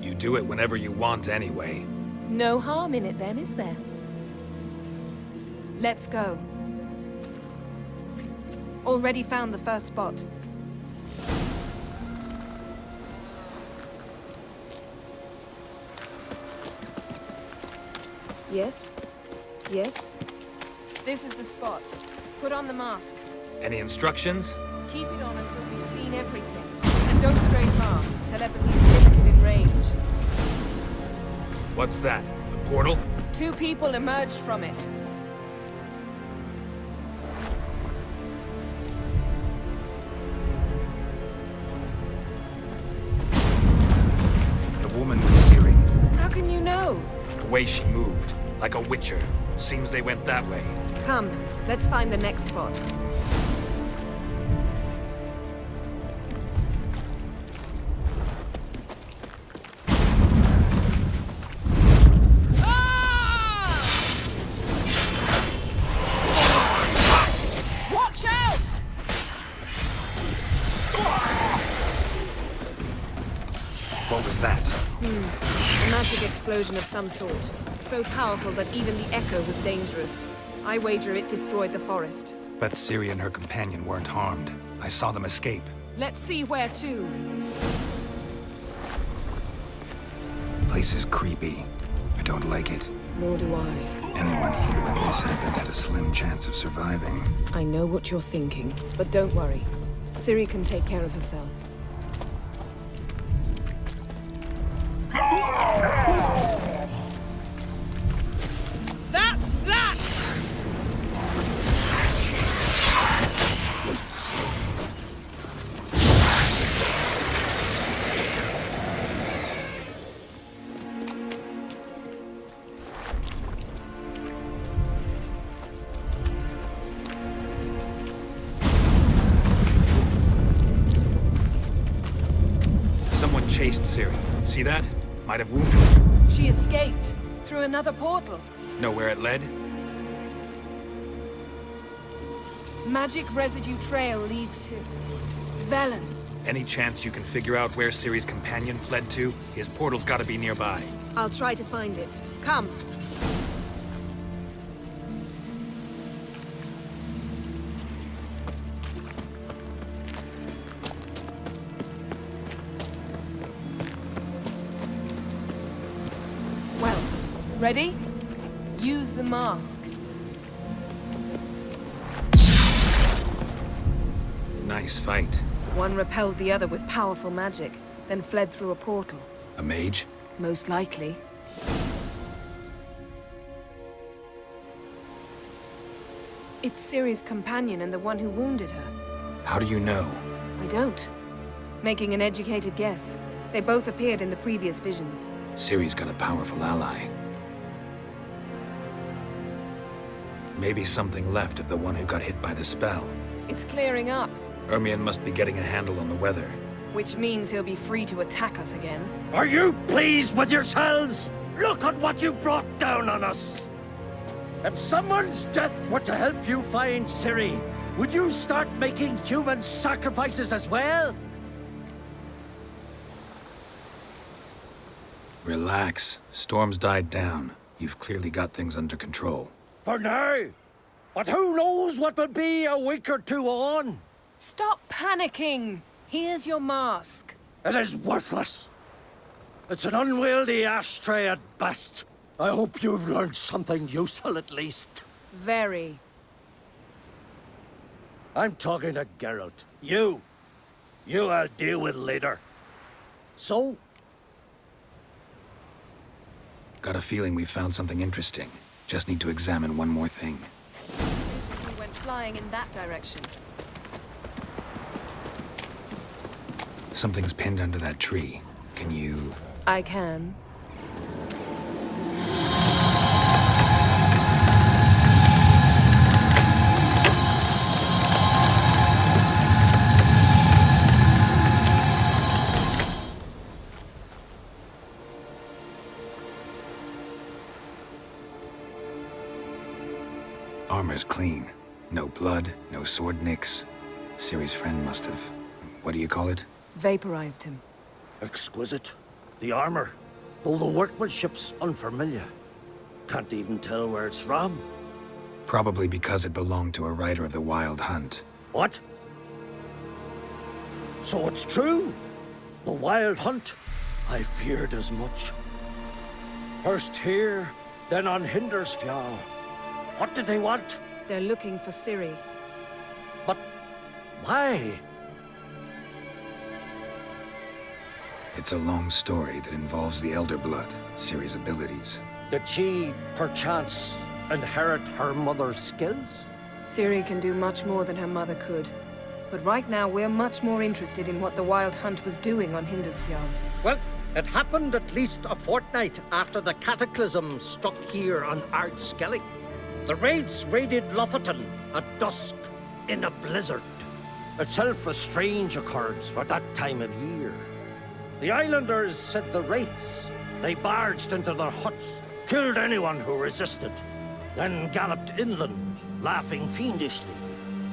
You do it whenever you want anyway. No harm in it then, is there? Let's go. Already found the first spot. Yes? Yes? This is the spot. Put on the mask. Any instructions? Keep it on until we've seen everything. And don't stray far. Telepathy is limited in range. What's that? The portal? 2 people emerged from it. The woman was Ciri. How can you know? The way she moved, like a witcher. Seems they went that way. Come, let's find the next spot. Watch out! What was that? A magic explosion of some sort. So powerful that even the echo was dangerous. I wager it destroyed the forest. But Ciri and her companion weren't harmed. I saw them escape. Let's see where to. Place is creepy. I don't like it. Nor do I. Anyone here when this happened had a slim chance of surviving. I know what you're thinking, but don't worry. Ciri can take care of herself. That's that! Someone chased Ciri. See that? Might have wounded her. She escaped through another portal. Know where it led? Magic residue trail leads to Velen. Any chance you can figure out where Ciri's companion fled to? His portal's gotta be nearby. I'll try to find it. Come. Well, ready? Use the mask. Nice fight. One repelled the other with powerful magic, then fled through a portal. A mage? Most likely. It's Ciri's companion and the one who wounded her. How do you know? I don't. Making an educated guess. They both appeared in the previous visions. Ciri's got a powerful ally. Maybe something left of the one who got hit by the spell. It's clearing up, Ermion must be getting a handle on the weather. which means he'll be free to attack us again. Are you pleased with yourselves? Look at what you've brought down on us! If someone's death were to help you find Ciri, would you start making human sacrifices as well? Relax. Storm's died down. You've clearly got things under control. For now. But who knows what will be a week or two on? Stop panicking! Here's your mask. It is worthless. It's an unwieldy ashtray at best. I hope you've learned something useful at least. Very. I'm talking to Geralt. You I'll deal with later. So? Got a feeling we found something interesting. Just need to examine one more thing. We went flying in that direction. Something's pinned under that tree. Can you... I can. Armor's clean. No blood, no sword nicks. Ciri's friend must have... what do you call it? Vaporized him. Exquisite. The armor, though the workmanship's unfamiliar. Can't even tell where it's from. Probably because it belonged to a rider of the Wild Hunt. What? So it's true? The Wild Hunt? I feared as much. First here, then on Hindersfjall. What did they want? They're looking for Ciri. But why? It's a long story that involves the Elder Blood, Ciri's abilities. Did she, perchance, inherit her mother's skills? Ciri can do much more than her mother could. But right now, we're much more interested in what the Wild Hunt was doing on Hindisfjall. Well, it happened at least a fortnight after the cataclysm struck here on Ardskellig. The raids raided Lofoten at dusk in a blizzard. Itself a strange occurrence for that time of year. The islanders said the wraiths. They barged into their huts, killed anyone who resisted, then galloped inland, laughing fiendishly.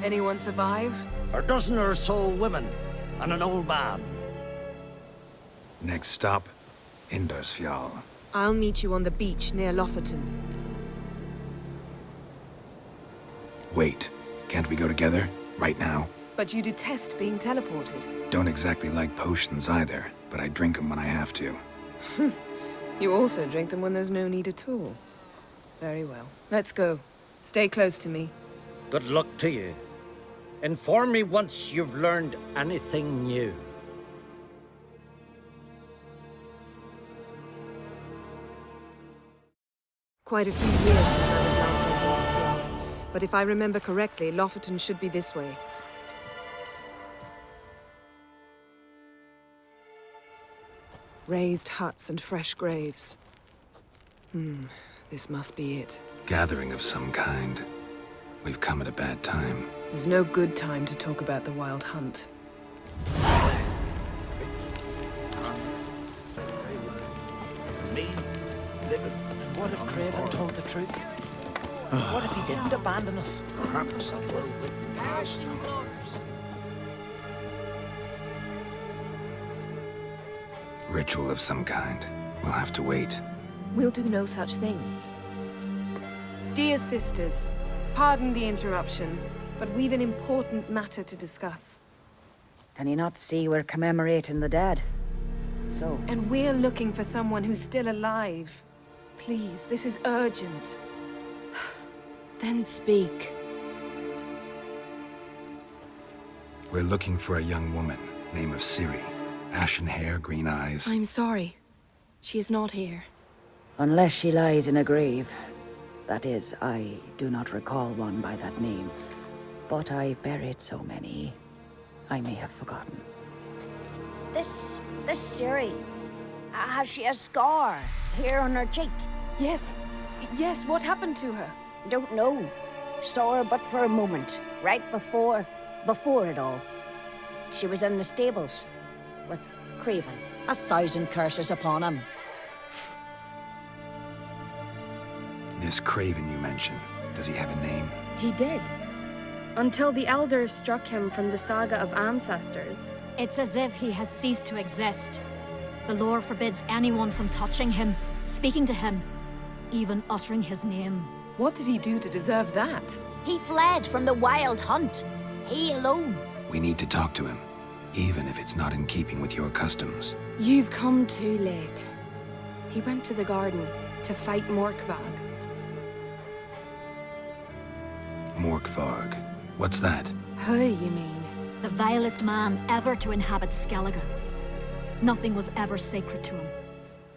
Anyone survive? A dozen or so women and an old man. Next stop, Hindisfjall. I'll meet you on the beach near Lofoten. Wait, can't we go together? Right now? But you detest being teleported. Don't exactly like potions either, but I drink them when I have to. You also drink them when there's no need at all. Very well. Let's go. Stay close to me. Good luck to you. Inform me once you've learned anything new. Quite a few years since I was last on Hindisfjall. But if I remember correctly, Lofoten should be this way. Raised huts and fresh graves. This must be it. Gathering of some kind. We've come at a bad time. There's no good time to talk about the Wild Hunt. Me, living. What if Craven told the truth? What if he didn't abandon us? Perhaps it was the Ritual of some kind. We'll have to wait. We'll do no such thing. Dear sisters, pardon the interruption, but we've an important matter to discuss. Can you not see we're commemorating the dead? So? And we're looking for someone who's still alive. Please, this is urgent. Then speak. We're looking for a young woman, name of Ciri. Ashen hair, green eyes. I'm sorry. She is not here. Unless she lies in a grave. That is, I do not recall one by that name. But I've buried so many, I may have forgotten. This Ciri, has she a scar here on her cheek? Yes. Yes, what happened to her? Don't know. Saw her but for a moment, right before it all. She was in the stables with Craven. 1,000 curses upon him. This Craven you mentioned, does he have a name? He did. Until the elders struck him from the saga of ancestors. It's as if he has ceased to exist. The lore forbids anyone from touching him, speaking to him, even uttering his name. What did he do to deserve that? He fled from the Wild Hunt. He alone. We need to talk to him, even if it's not in keeping with your customs. You've come too late. He went to the garden to fight Morkvarg. Morkvarg. What's that? Who, you mean? The vilest man ever to inhabit Skellige. Nothing was ever sacred to him.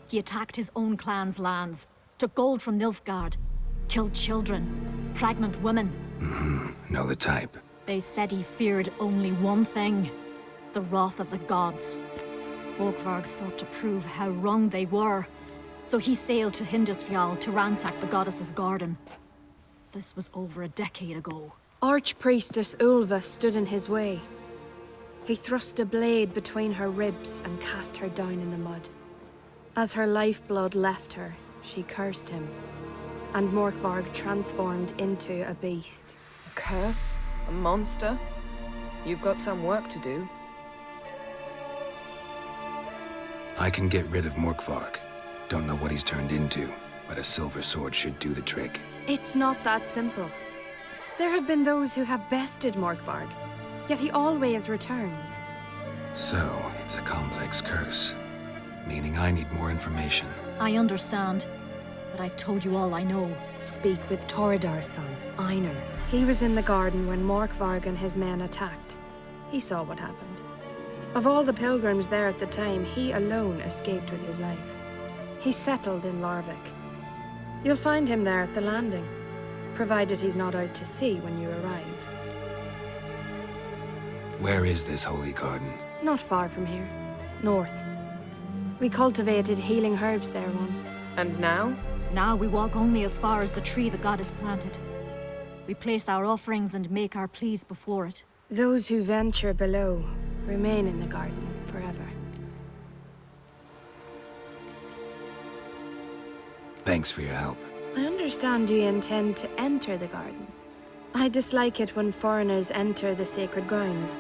He attacked his own clan's lands, took gold from Nilfgaard, killed children, pregnant women. Know the type. They said he feared only one thing, the wrath of the gods. Morkvarg sought to prove how wrong they were, so he sailed to Hindisfjall to ransack the goddess's garden. This was over a decade ago. Archpriestess Ulva stood in his way. He thrust a blade between her ribs and cast her down in the mud. As her lifeblood left her, she cursed him, and Morkvarg transformed into a beast. A curse? A monster? You've got some work to do. I can get rid of Morkvarg. Don't know what he's turned into, but a silver sword should do the trick. It's not that simple. There have been those who have bested Morkvarg, yet he always returns. So, it's a complex curse, meaning I need more information. I understand, but I've told you all I know. Speak with Torridar's son, Einar. He was in the garden when Morkvarg and his men attacked. He saw what happened. Of all the pilgrims there at the time, he alone escaped with his life. He settled in Larvik. You'll find him there at the landing, provided he's not out to sea when you arrive. Where is this holy garden? Not far from here. North. We cultivated healing herbs there once. And now? Now we walk only as far as the tree the goddess planted. We place our offerings and make our pleas before it. Those who venture below remain in the garden forever. Thanks for your help. I understand you intend to enter the garden. I dislike it when foreigners enter the sacred grounds,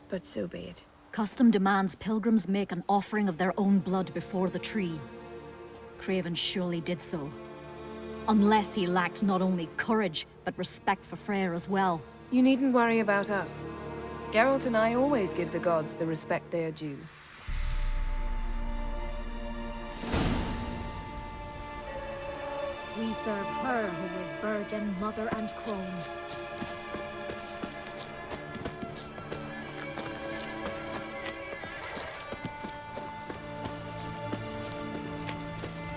but so be it. Custom demands pilgrims make an offering of their own blood before the tree. Craven surely did so. Unless he lacked not only courage, but respect for Freyr as well. You needn't worry about us. Geralt and I always give the gods the respect they are due. We serve her who is virgin, mother, and crone.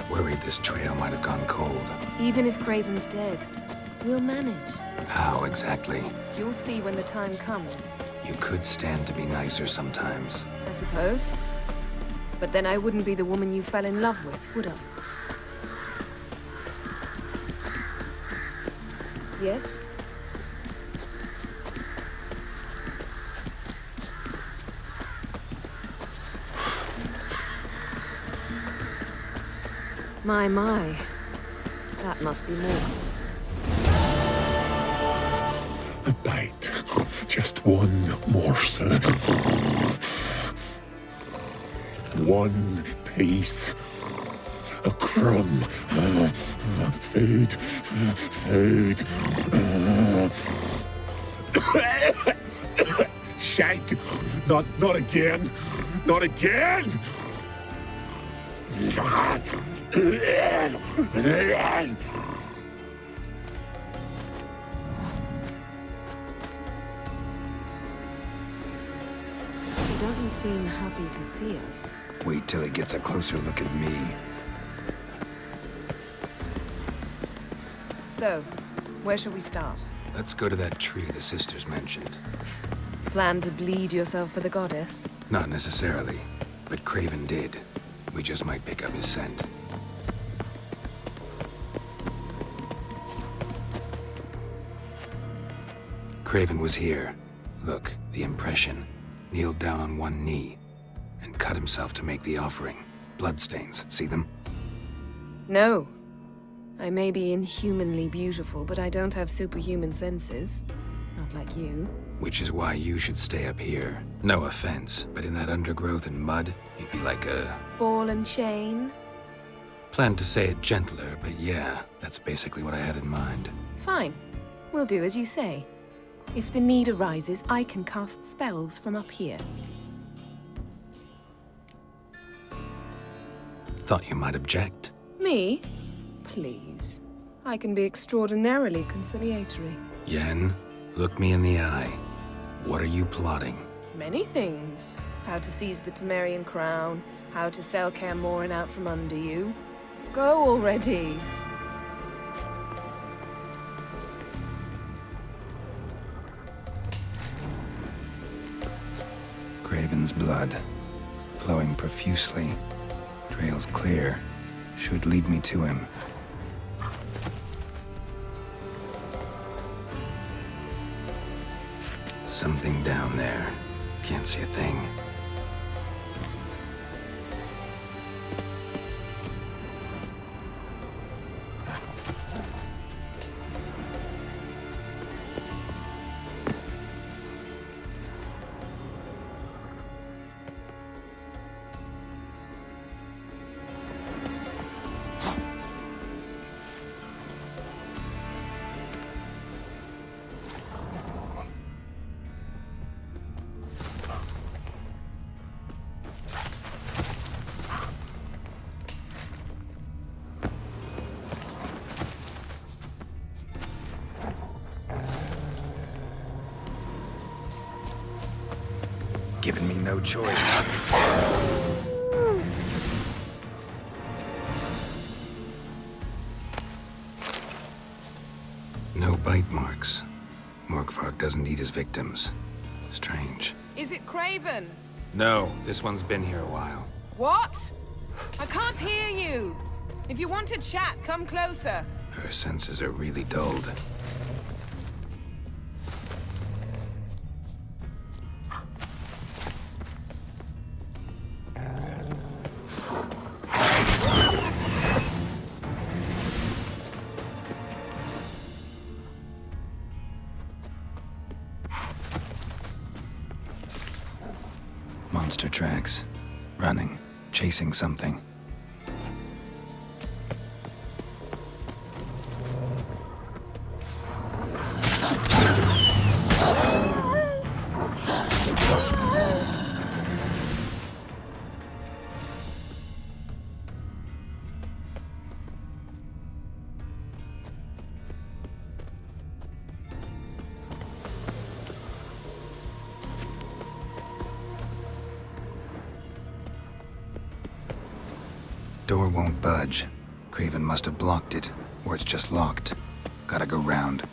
Worried this trail might have gone cold. Even if Craven's dead, we'll manage. How exactly? You'll see when the time comes. You could stand to be nicer sometimes. I suppose. But then I wouldn't be the woman you fell in love with, would I? Yes? My. That must be more. A bite. Just one morsel. One piece. A crumb. Food. Food. Shank. Not again. Not again. He doesn't seem happy to see us. Wait till he gets a closer look at me. So, where shall we start? Let's go to that tree the sisters mentioned. Plan to bleed yourself for the goddess? Not necessarily, but Craven did. We just might pick up his scent. Craven was here. Look, the impression. Kneeled down on one knee and cut himself to make the offering. Bloodstains, see them? No. I may be inhumanly beautiful, but I don't have superhuman senses. Not like you. Which is why you should stay up here. No offense, but in that undergrowth and mud, you'd be like a... ball and chain? Planned to say it gentler, but yeah, that's basically what I had in mind. Fine. We'll do as you say. If the need arises, I can cast spells from up here. Thought you might object. Me? Please. I can be extraordinarily conciliatory. Yen, look me in the eye. What are you plotting? Many things. How to seize the Temerian crown, how to sell Kaer Morhen out from under you. Go already! Craven's blood, flowing profusely. Trail's clear. Should lead me to him. Something down there. Can't see a thing. Giving me no choice. Bite marks. Morkvark doesn't eat his victims. Strange. Is it Craven? No, this one's been here a while. What? I can't hear you. If you want to chat, come closer. Her senses are really dulled. Monster tracks. Running. Chasing something. Door won't budge. Craven must have blocked it, or it's just locked. Gotta go round.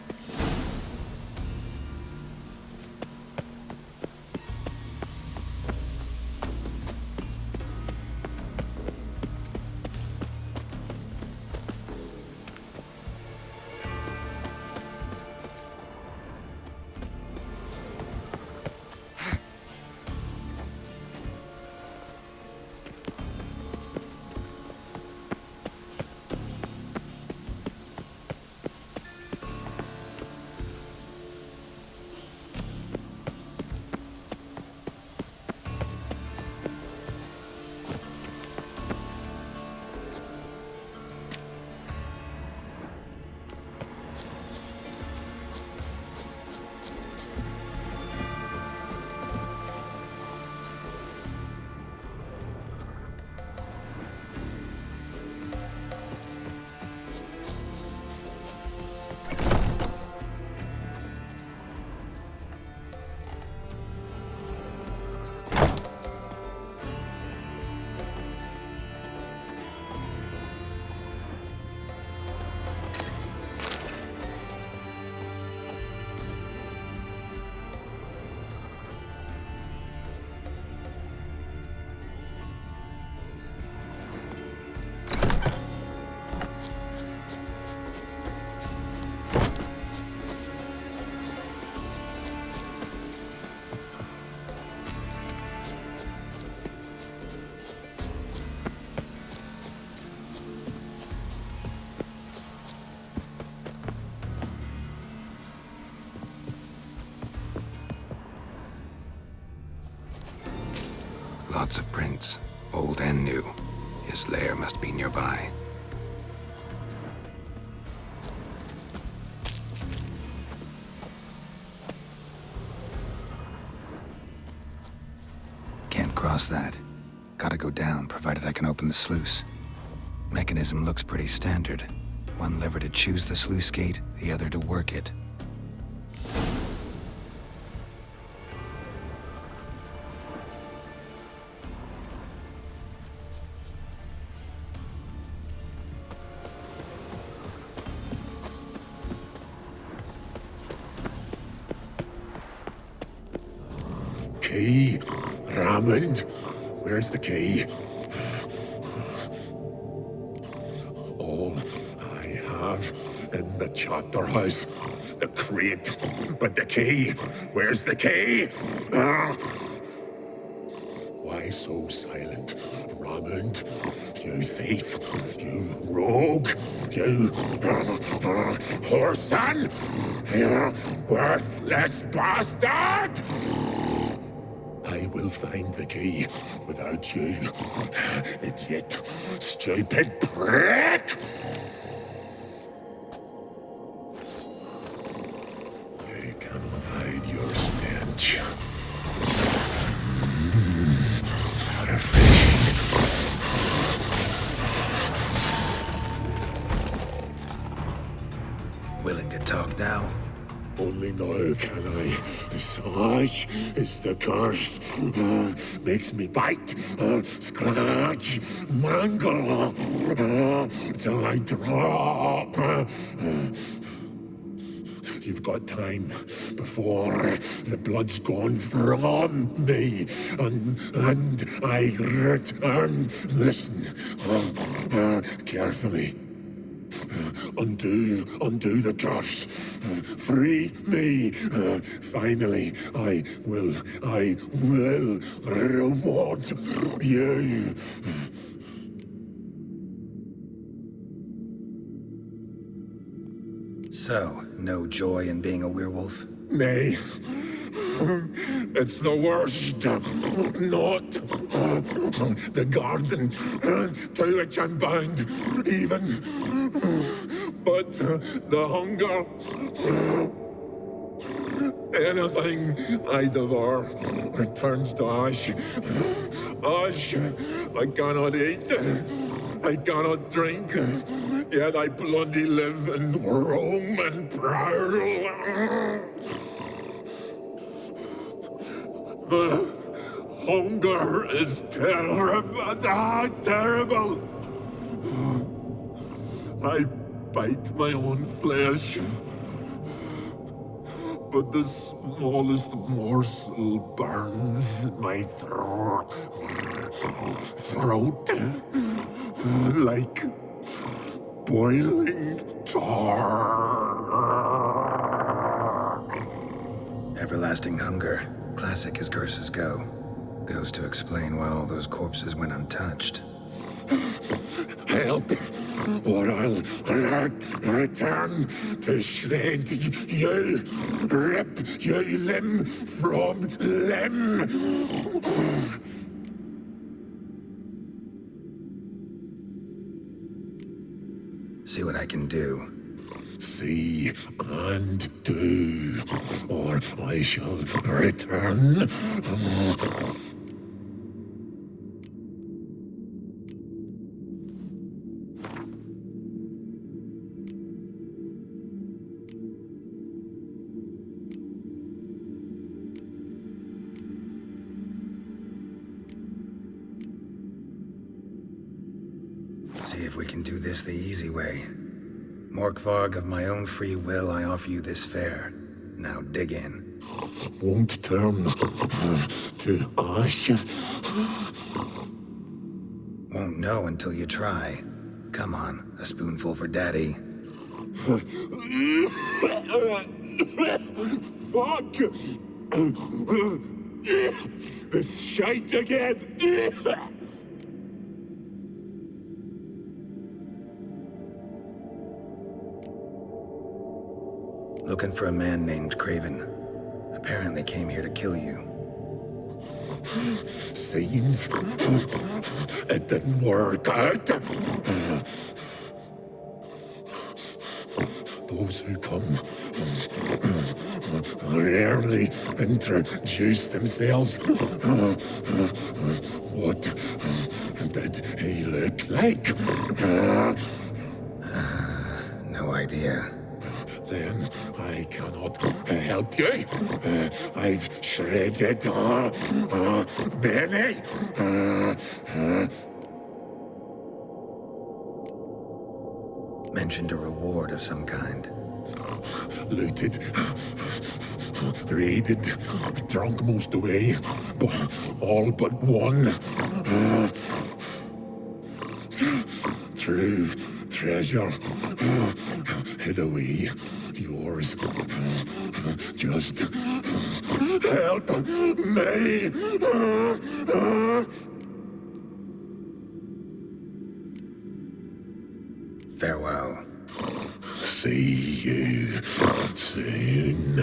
Lots of prints, old and new. His lair must be nearby. Can't cross that. Gotta go down, provided I can open the sluice. Mechanism looks pretty standard. One lever to choose the sluice gate, the other to work it. Key? Raymond? Where's the key? All I have in the chapter house. The crate. But the key? Where's the key? Why so silent? Raymond? You thief. You rogue. You whoreson. You worthless bastard! I will find the key without you, idiot, stupid prick! I cannot hide your stench. Willing to talk now? Only now can I. Such is the curse. Makes me bite, scratch, mangle, till I drop. You've got time before the blood's gone from me, and I return. Listen, carefully. Undo the curse. Free me. Finally, I will reward you. So, no joy in being a werewolf? Nay. It's the worst. Not the garden to which I'm bound, even. But the hunger. Anything I devour returns to ash. Ash I cannot eat. I cannot drink. Yet I bloody live and roam and prowl. The hunger is terrible. Terrible. I bite my own flesh. But the smallest morsel burns my throat like boiling tar. Everlasting hunger, classic as curses go. Goes to explain why all those corpses went untouched. Help, or I'll return to shred you, rip you limb from limb. See what I can do. See and do, or I shall return. See if we can do this the easy way. Morkvarg, of my own free will, I offer you this fare. Now dig in. Won't turn to ash. Won't know until you try. Come on, a spoonful for Daddy. Fuck! This shite again! Looking for a man named Craven. Apparently came here to kill you. Seems it didn't work out. Those who come rarely introduce themselves. What did he look like? No idea. Then I cannot help you. I've shredded many. Mentioned a reward of some kind. Looted, raided, drunk most away, all but one. True treasure, hid away. Yours. Just help me. Farewell. See you soon.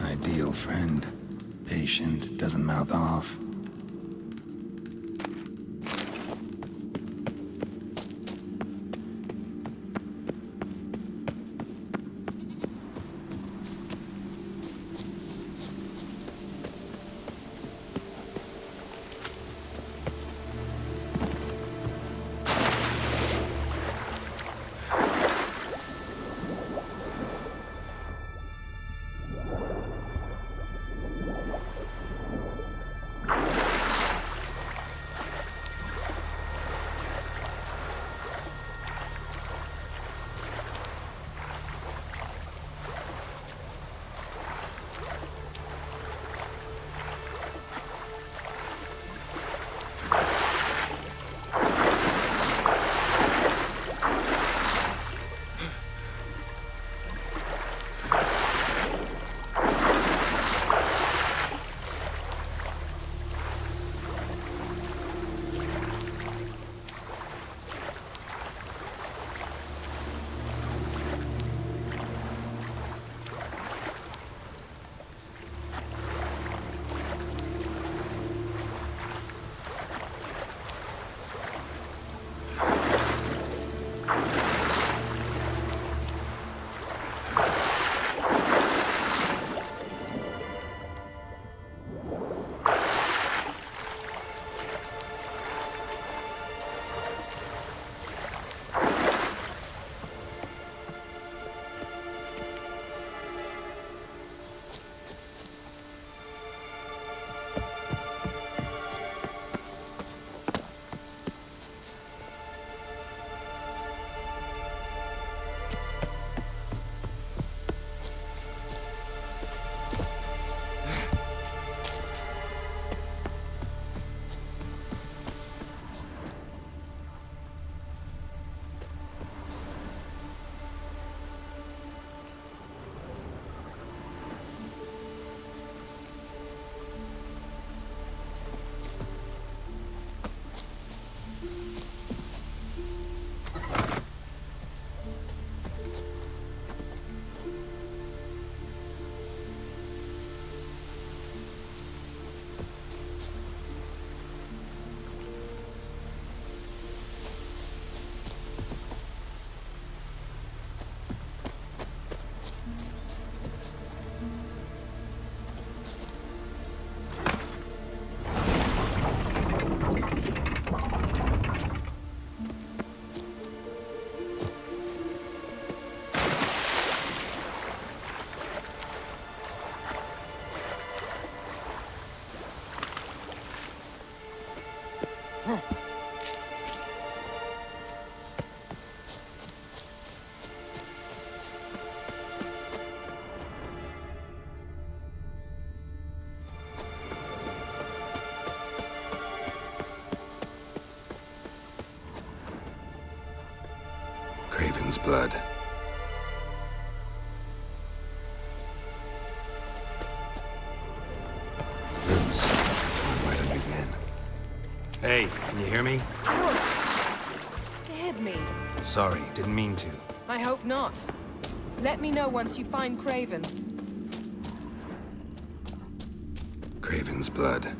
Ideal friend. Patient, doesn't mouth off. Craven's blood. Roots. Where to begin? Hey, can you hear me? Don't! You scared me. Sorry, didn't mean to. I hope not. Let me know once you find Craven. Craven's blood.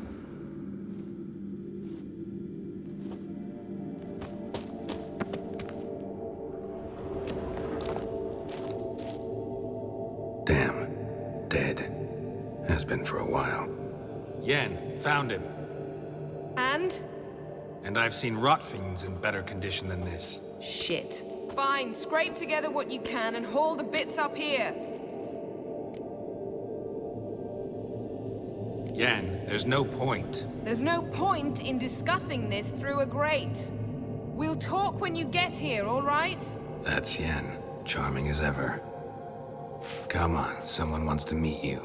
Damn. Dead. Has been for a while. Yen, found him. And? And I've seen rot fiends in better condition than this. Shit. Fine, scrape together what you can and haul the bits up here. Yen, there's no point. There's no point in discussing this through a grate. We'll talk when you get here, all right? That's Yen. Charming as ever. Come on, someone wants to meet you.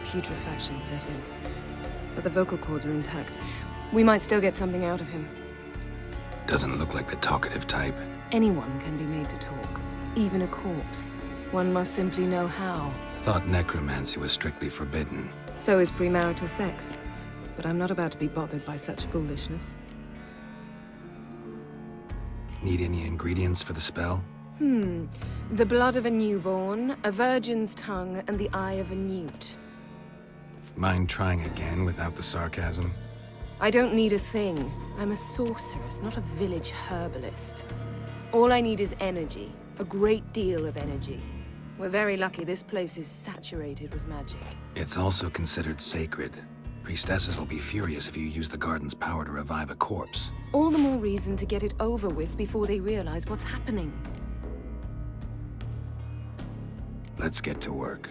Putrefaction set in. But the vocal cords are intact. We might still get something out of him. Doesn't look like the talkative type. Anyone can be made to talk. Even a corpse. One must simply know how. Thought necromancy was strictly forbidden. So is premarital sex. But I'm not about to be bothered by such foolishness. Need any ingredients for the spell? The blood of a newborn, a virgin's tongue, and the eye of a newt. Mind trying again without the sarcasm? I don't need a thing. I'm a sorceress, not a village herbalist. All I need is energy. A great deal of energy. We're very lucky this place is saturated with magic. It's also considered sacred. Priestesses will be furious if you use the garden's power to revive a corpse. All the more reason to get it over with before they realize what's happening. Let's get to work.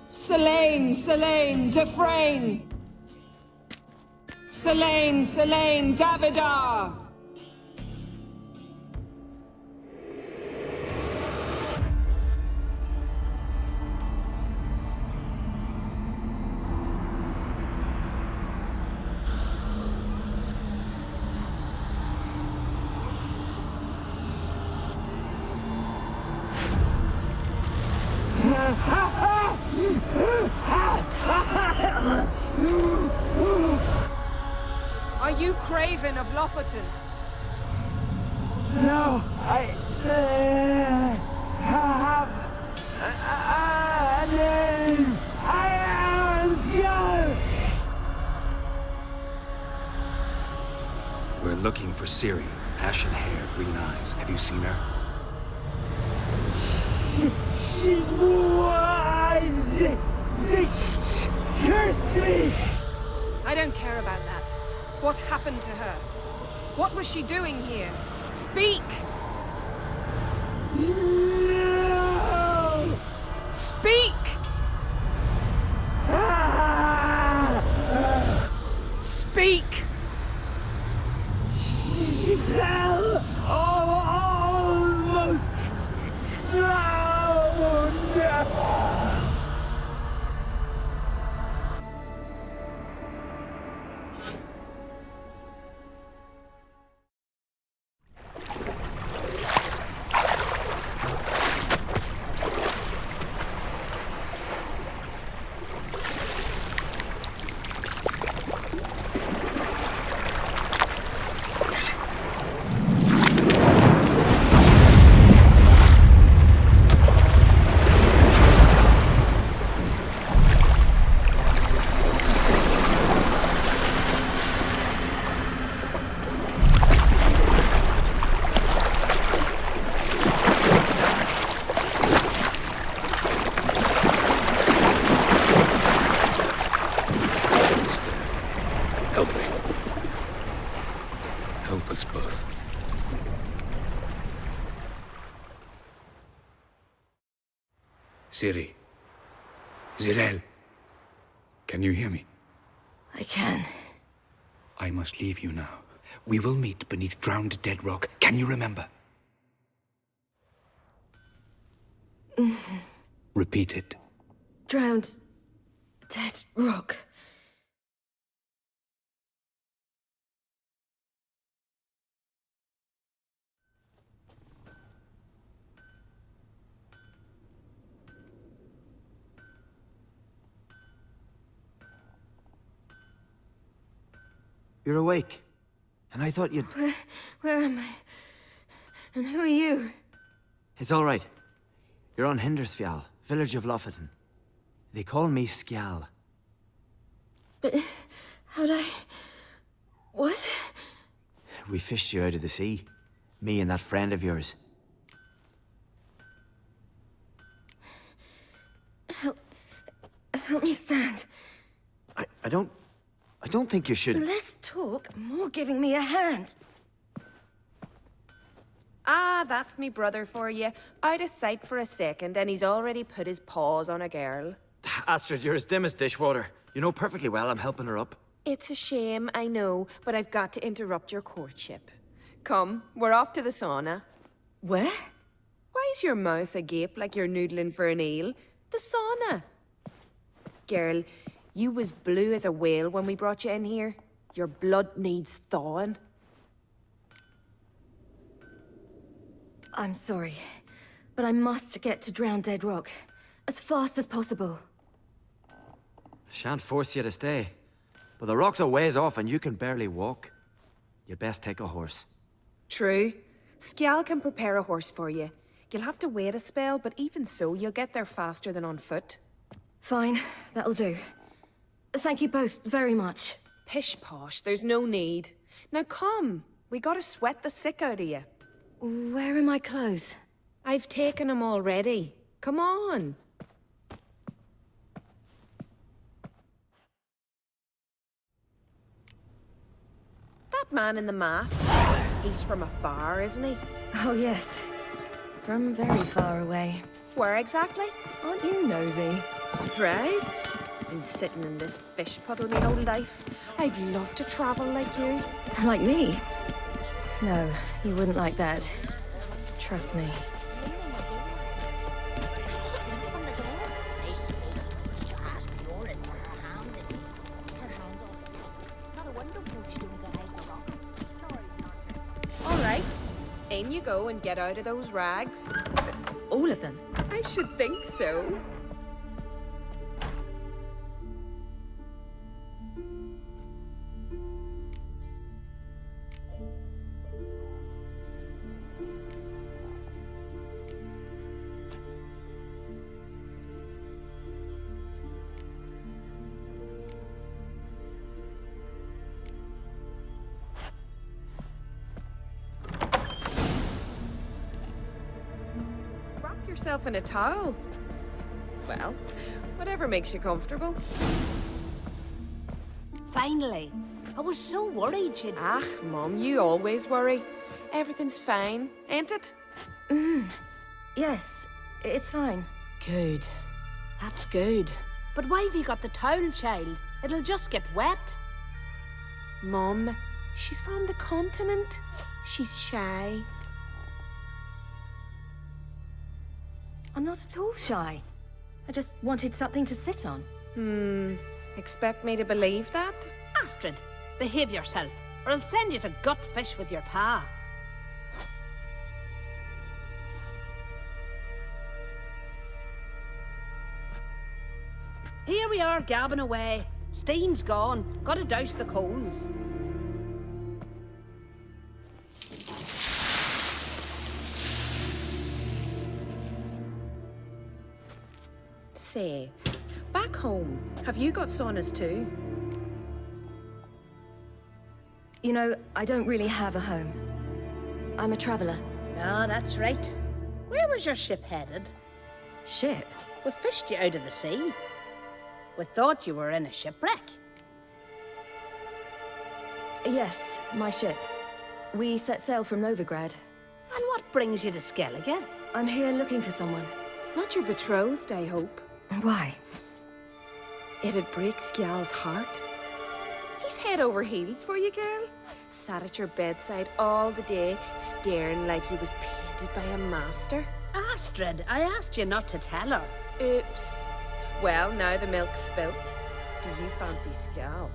Selene, Defrain! Selene, Davidar! Are you Craven of Lofoten? No, I have a name. I am a skull. We're looking for Ciri. Ashen hair, green eyes. Have you seen her? She's wise. They cursed me. I don't care about that. What happened to her? What was she doing here? Speak! No! Speak! Speak! She fell almost drowned. Us both. Ciri. Zirel. Can you hear me? I can. I must leave you now. We will meet beneath drowned dead rock. Can you remember? Repeat it. Drowned. Dead rock. You're awake. And I thought you'd... Where am I? And who are you? It's all right. You're on Hindersfjall, village of Lofoten. They call me Skjal. But how'd I... What? We fished you out of the sea. Me and that friend of yours. Help me stand. I don't think you should... Less talk, more giving me a hand. Ah, that's me brother for you. Out of sight for a second, and he's already put his paws on a girl. Astrid, you're as dim as dishwater. You know perfectly well I'm helping her up. It's a shame, I know, but I've got to interrupt your courtship. Come, we're off to the sauna. Where? Why's your mouth agape like you're noodling for an eel? The sauna. Girl, you was blue as a whale when we brought you in here. Your blood needs thawing. I'm sorry, but I must get to Drowned Dead Rock as fast as possible. Shan't force you to stay. But the rock's a ways off and you can barely walk. You'd best take a horse. True. Skjal can prepare a horse for you. You'll have to wait a spell, but even so, you'll get there faster than on foot. Fine, that'll do. Thank you both very much. Pish-posh, there's no need. Now come, we gotta sweat the sick out of you. Where are my clothes? I've taken them already. Come on. That man in the mask, he's from afar, isn't he? Oh, yes. From very far away. Where exactly? Aren't you nosy? Surprised? Been sitting in this fish puddle my whole life. I'd love to travel like you. Like me? No, you wouldn't like that. Trust me. All right. In you go and get out of those rags. All of them? I should think so. Yourself in a towel. Well, whatever makes you comfortable. Finally. I was so worried you'd... Ah, Mum, you always worry. Everything's fine, ain't it? Yes, it's fine. Good. That's good. But why have you got the towel, child? It'll just get wet. Mum, she's from the continent. She's shy. I'm not at all shy. I just wanted something to sit on. Expect me to believe that? Astrid, behave yourself, or I'll send you to gut fish with your pa. Here we are, gabbing away. Steam's gone. Gotta douse the coals. Say, back home, have you got saunas too? You know, I don't really have a home. I'm a traveler. Ah, that's right. Where was your ship headed? Ship? We fished you out of the sea. We thought you were in a shipwreck. Yes, my ship. We set sail from Novigrad. And what brings you to Skellige? I'm here looking for someone. Not your betrothed, I hope. Why? It'd break Skjal's heart. He's head over heels for you, girl. Sat at your bedside all the day, staring like he was painted by a master. Astrid, I asked you not to tell her. Oops. Well, now the milk's spilt. Do you fancy Skjal?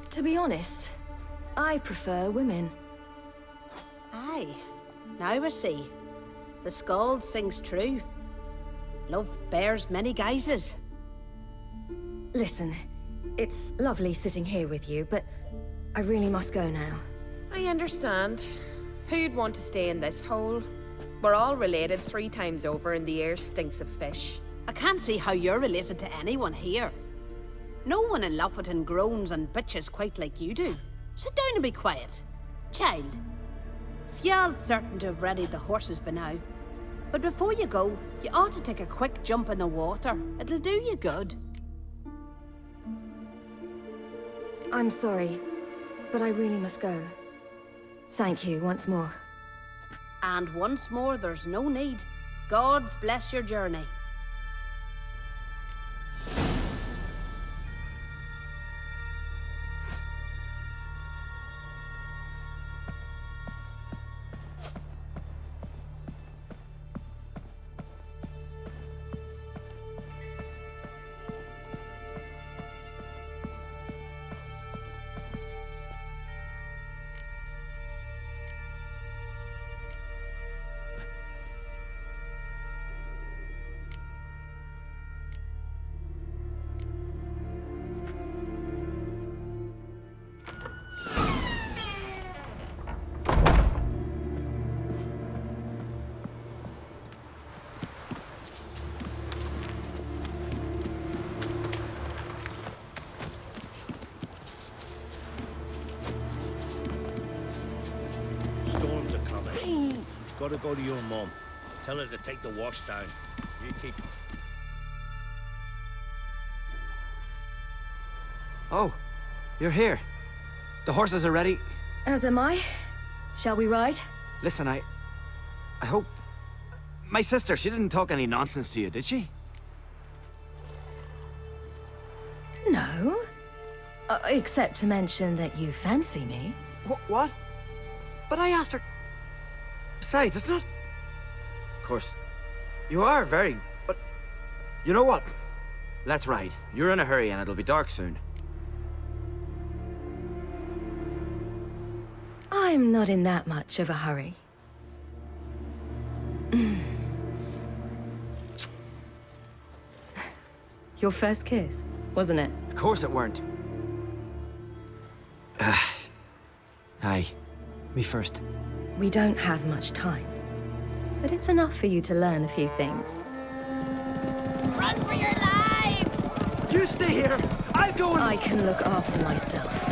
To be honest, I prefer women. Aye. Now I see. The skald sings true. Love bears many guises. Listen, it's lovely sitting here with you, but I really must go now. I understand. Who'd want to stay in this hole? We're all related 3 times over and the air stinks of fish. I can't see how you're related to anyone here. No one in Lofferton groans and bitches quite like you do. Sit down and be quiet. Child, Skjal's certain to have readied the horses by now. But before you go, you ought to take a quick jump in the water. It'll do you good. I'm sorry, but I really must go. Thank you once more. And once more, there's no need. Gods bless your journey. Storms are coming. Gotta go to your mum. Tell her to take the wash down. You keep... Oh, you're here. The horses are ready. As am I. Shall we ride? Listen, I hope... My sister, she didn't talk any nonsense to you, did she? No. Except to mention that you fancy me. What? But I asked her... Besides, it's not... Of course, you are very... But... You know what? Let's ride. You're in a hurry and it'll be dark soon. I'm not in that much of a hurry. Your first kiss, wasn't it? Of course it weren't. Aye. Me first. We don't have much time, but it's enough for you to learn a few things. Run for your lives! You stay here! I'll go and... I can look after myself.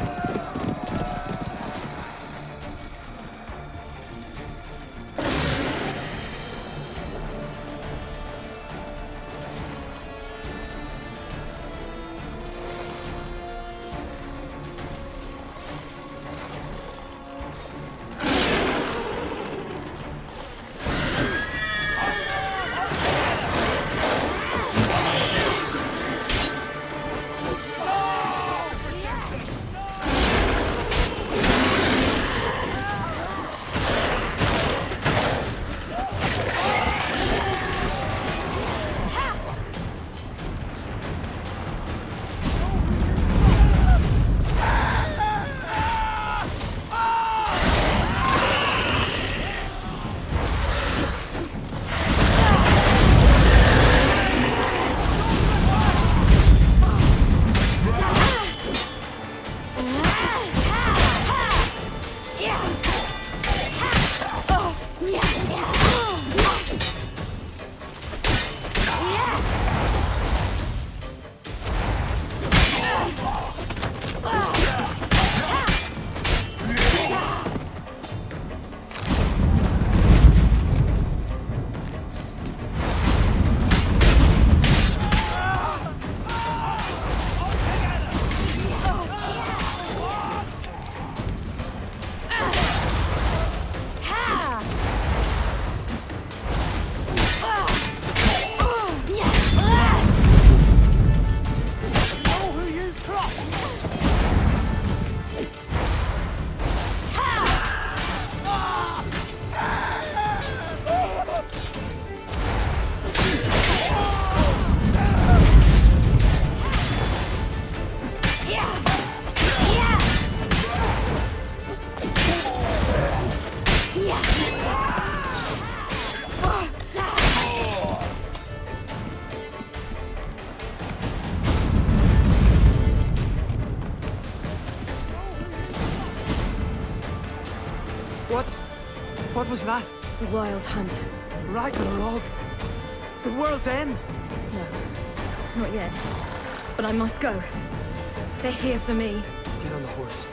was that? The Wild Hunt. Ragnarok? The world's end? No, not yet. But I must go. They're here for me. Get on the horse.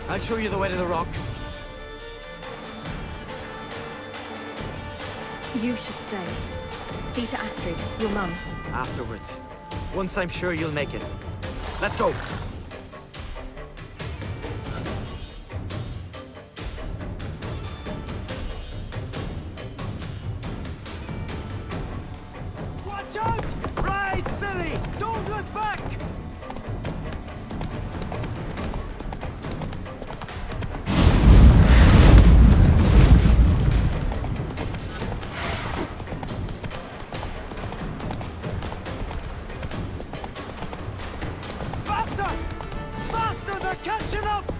I'll show you the way to the rock. You should stay. See to Astrid, your mum. Afterwards. Once I'm sure you'll make it. Let's go. Watch out! Ride, silly! Don't look back! Faster! Faster! They're catching up!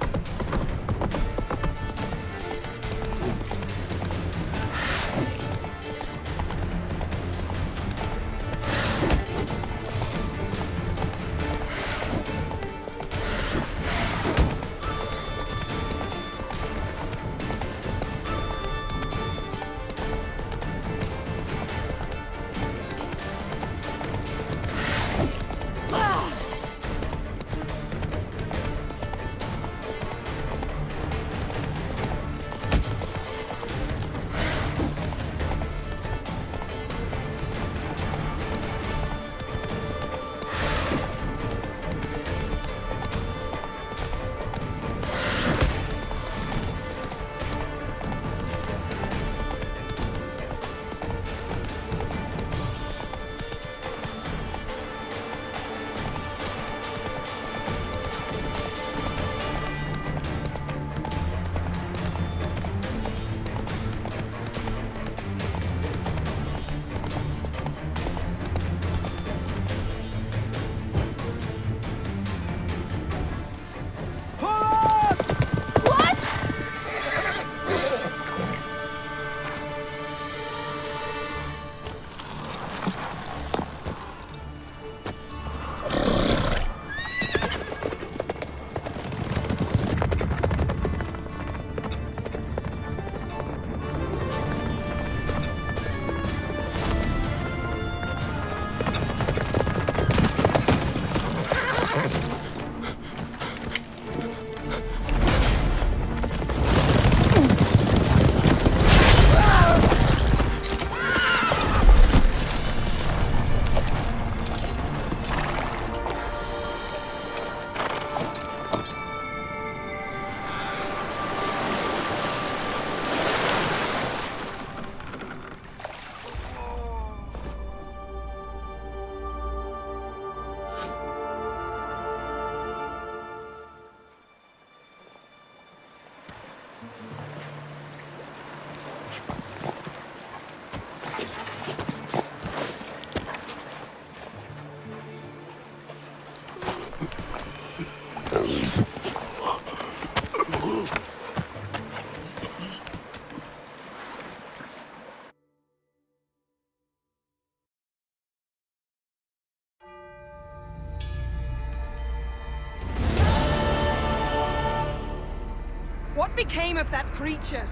What became of that creature?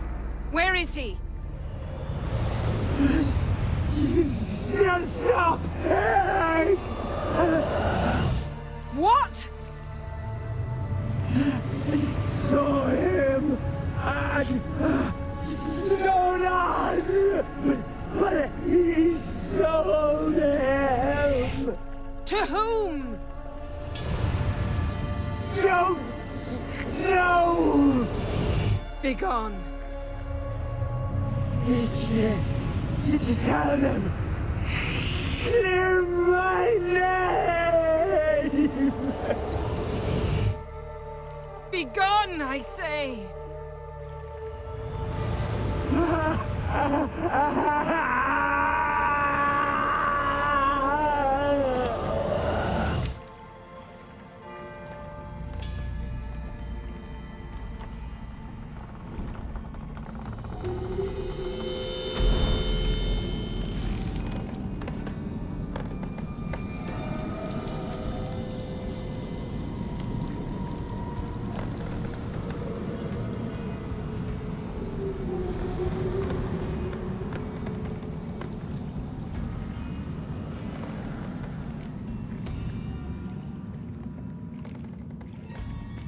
Where is he? Stop! What? I saw him at Stonan, but he sold him. To whom? Don't know. Begone. Tell them. Clear my name. Begone, I say.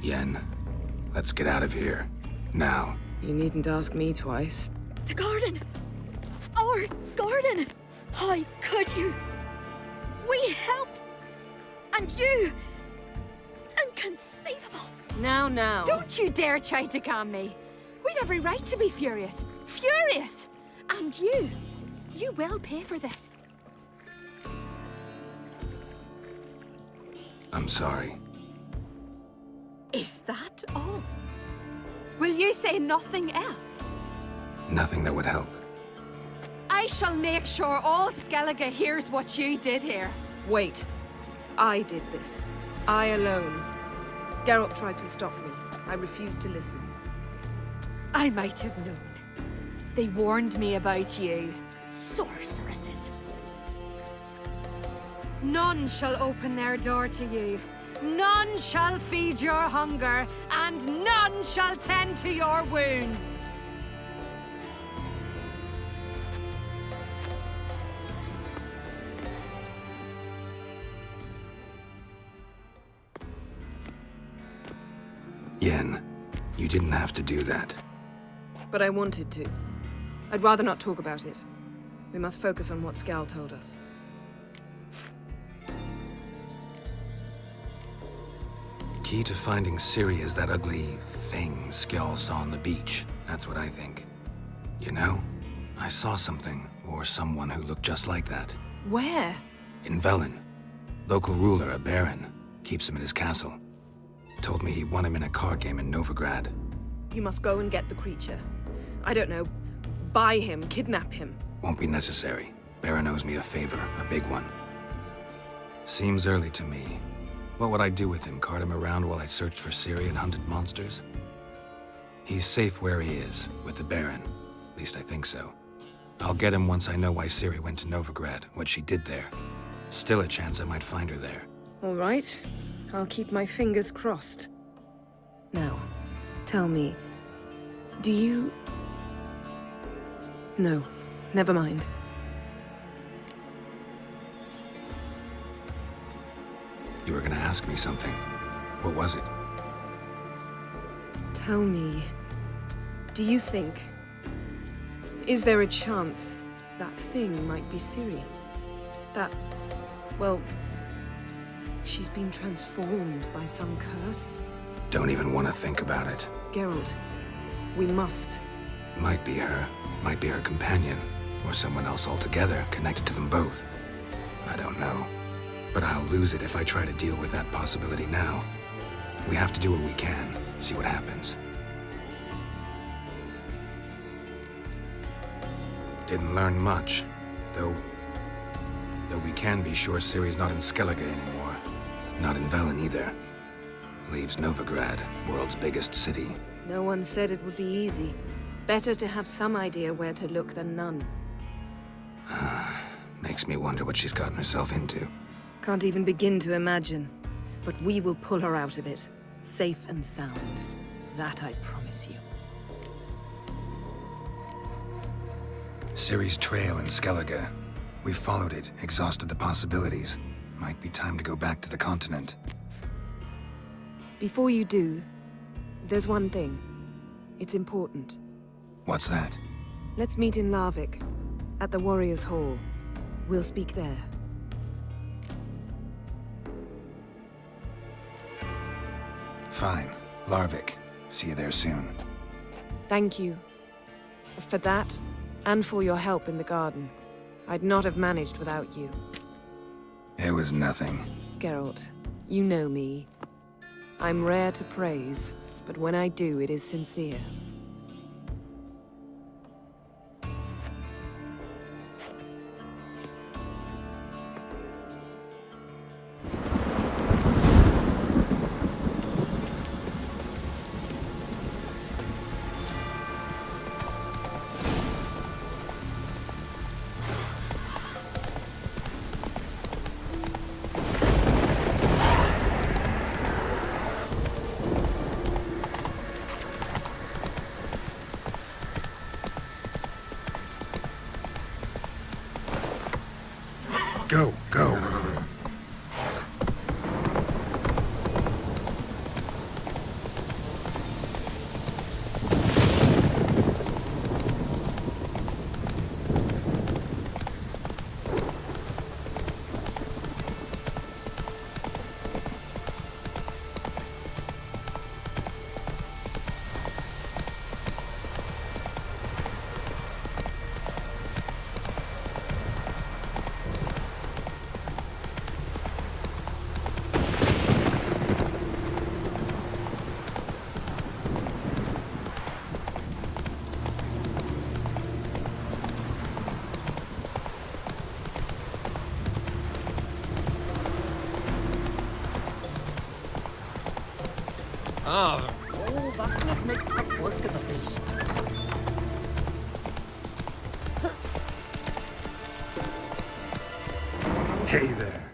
Yen, let's get out of here. Now. You needn't ask me twice. The garden! Our garden! How could you? We helped! And you! Inconceivable! Now. Don't you dare try to calm me. We've every right to be furious. Furious! And you will pay for this. I'm sorry. Is that all? Will you say nothing else? Nothing that would help. I shall make sure all Skellige hears what you did here. Wait. I did this. I alone. Geralt tried to stop me. I refused to listen. I might have known. They warned me about you. Sorceresses. None shall open their door to you. None shall feed your hunger, and none shall tend to your wounds. Yen, you didn't have to do that. But I wanted to. I'd rather not talk about it. We must focus on what Skal told us. Key to finding Ciri is that ugly thing Skjall saw on the beach. That's what I think. You know, I saw something, or someone who looked just like that. Where? In Velen. Local ruler, a baron, keeps him in his castle. Told me he won him in a card game in Novigrad. You must go and get the creature. I don't know. Buy him, kidnap him. Won't be necessary. Baron owes me a favor, a big one. Seems early to me. What would I do with him? Cart him around while I searched for Ciri and hunted monsters? He's safe where he is, with the Baron. At least I think so. I'll get him once I know why Ciri went to Novigrad, what she did there. Still a chance I might find her there. All right. I'll keep my fingers crossed. Now, tell me, do you... No, never mind. You were gonna ask me something. What was it? Tell me, do you think... Is there a chance that thing might be Ciri? That, well, she's been transformed by some curse? Don't even want to think about it. Geralt, we must. Might be her companion, or someone else altogether connected to them both. I don't know. But I'll lose it if I try to deal with that possibility now. We have to do what we can, see what happens. Didn't learn much, though we can be sure Ciri's not in Skellige anymore. Not in Velen either. Leaves Novigrad, world's biggest city. No one said it would be easy. Better to have some idea where to look than none. Makes me wonder what she's gotten herself into. Can't even begin to imagine. But we will pull her out of it, safe and sound. That I promise you. Ciri's trail in Skellige. We followed it, exhausted the possibilities. Might be time to go back to the continent. Before you do, there's one thing. It's important. What's that? Let's meet in Larvik, at the Warriors' Hall. We'll speak there. Fine. Larvik. See you there soon. Thank you. For that, and for your help in the garden. I'd not have managed without you. It was nothing. Geralt, you know me. I'm rare to praise, but when I do, it is sincere. Go, go. Ah, oh, that would make quick work of the beast. Hey there.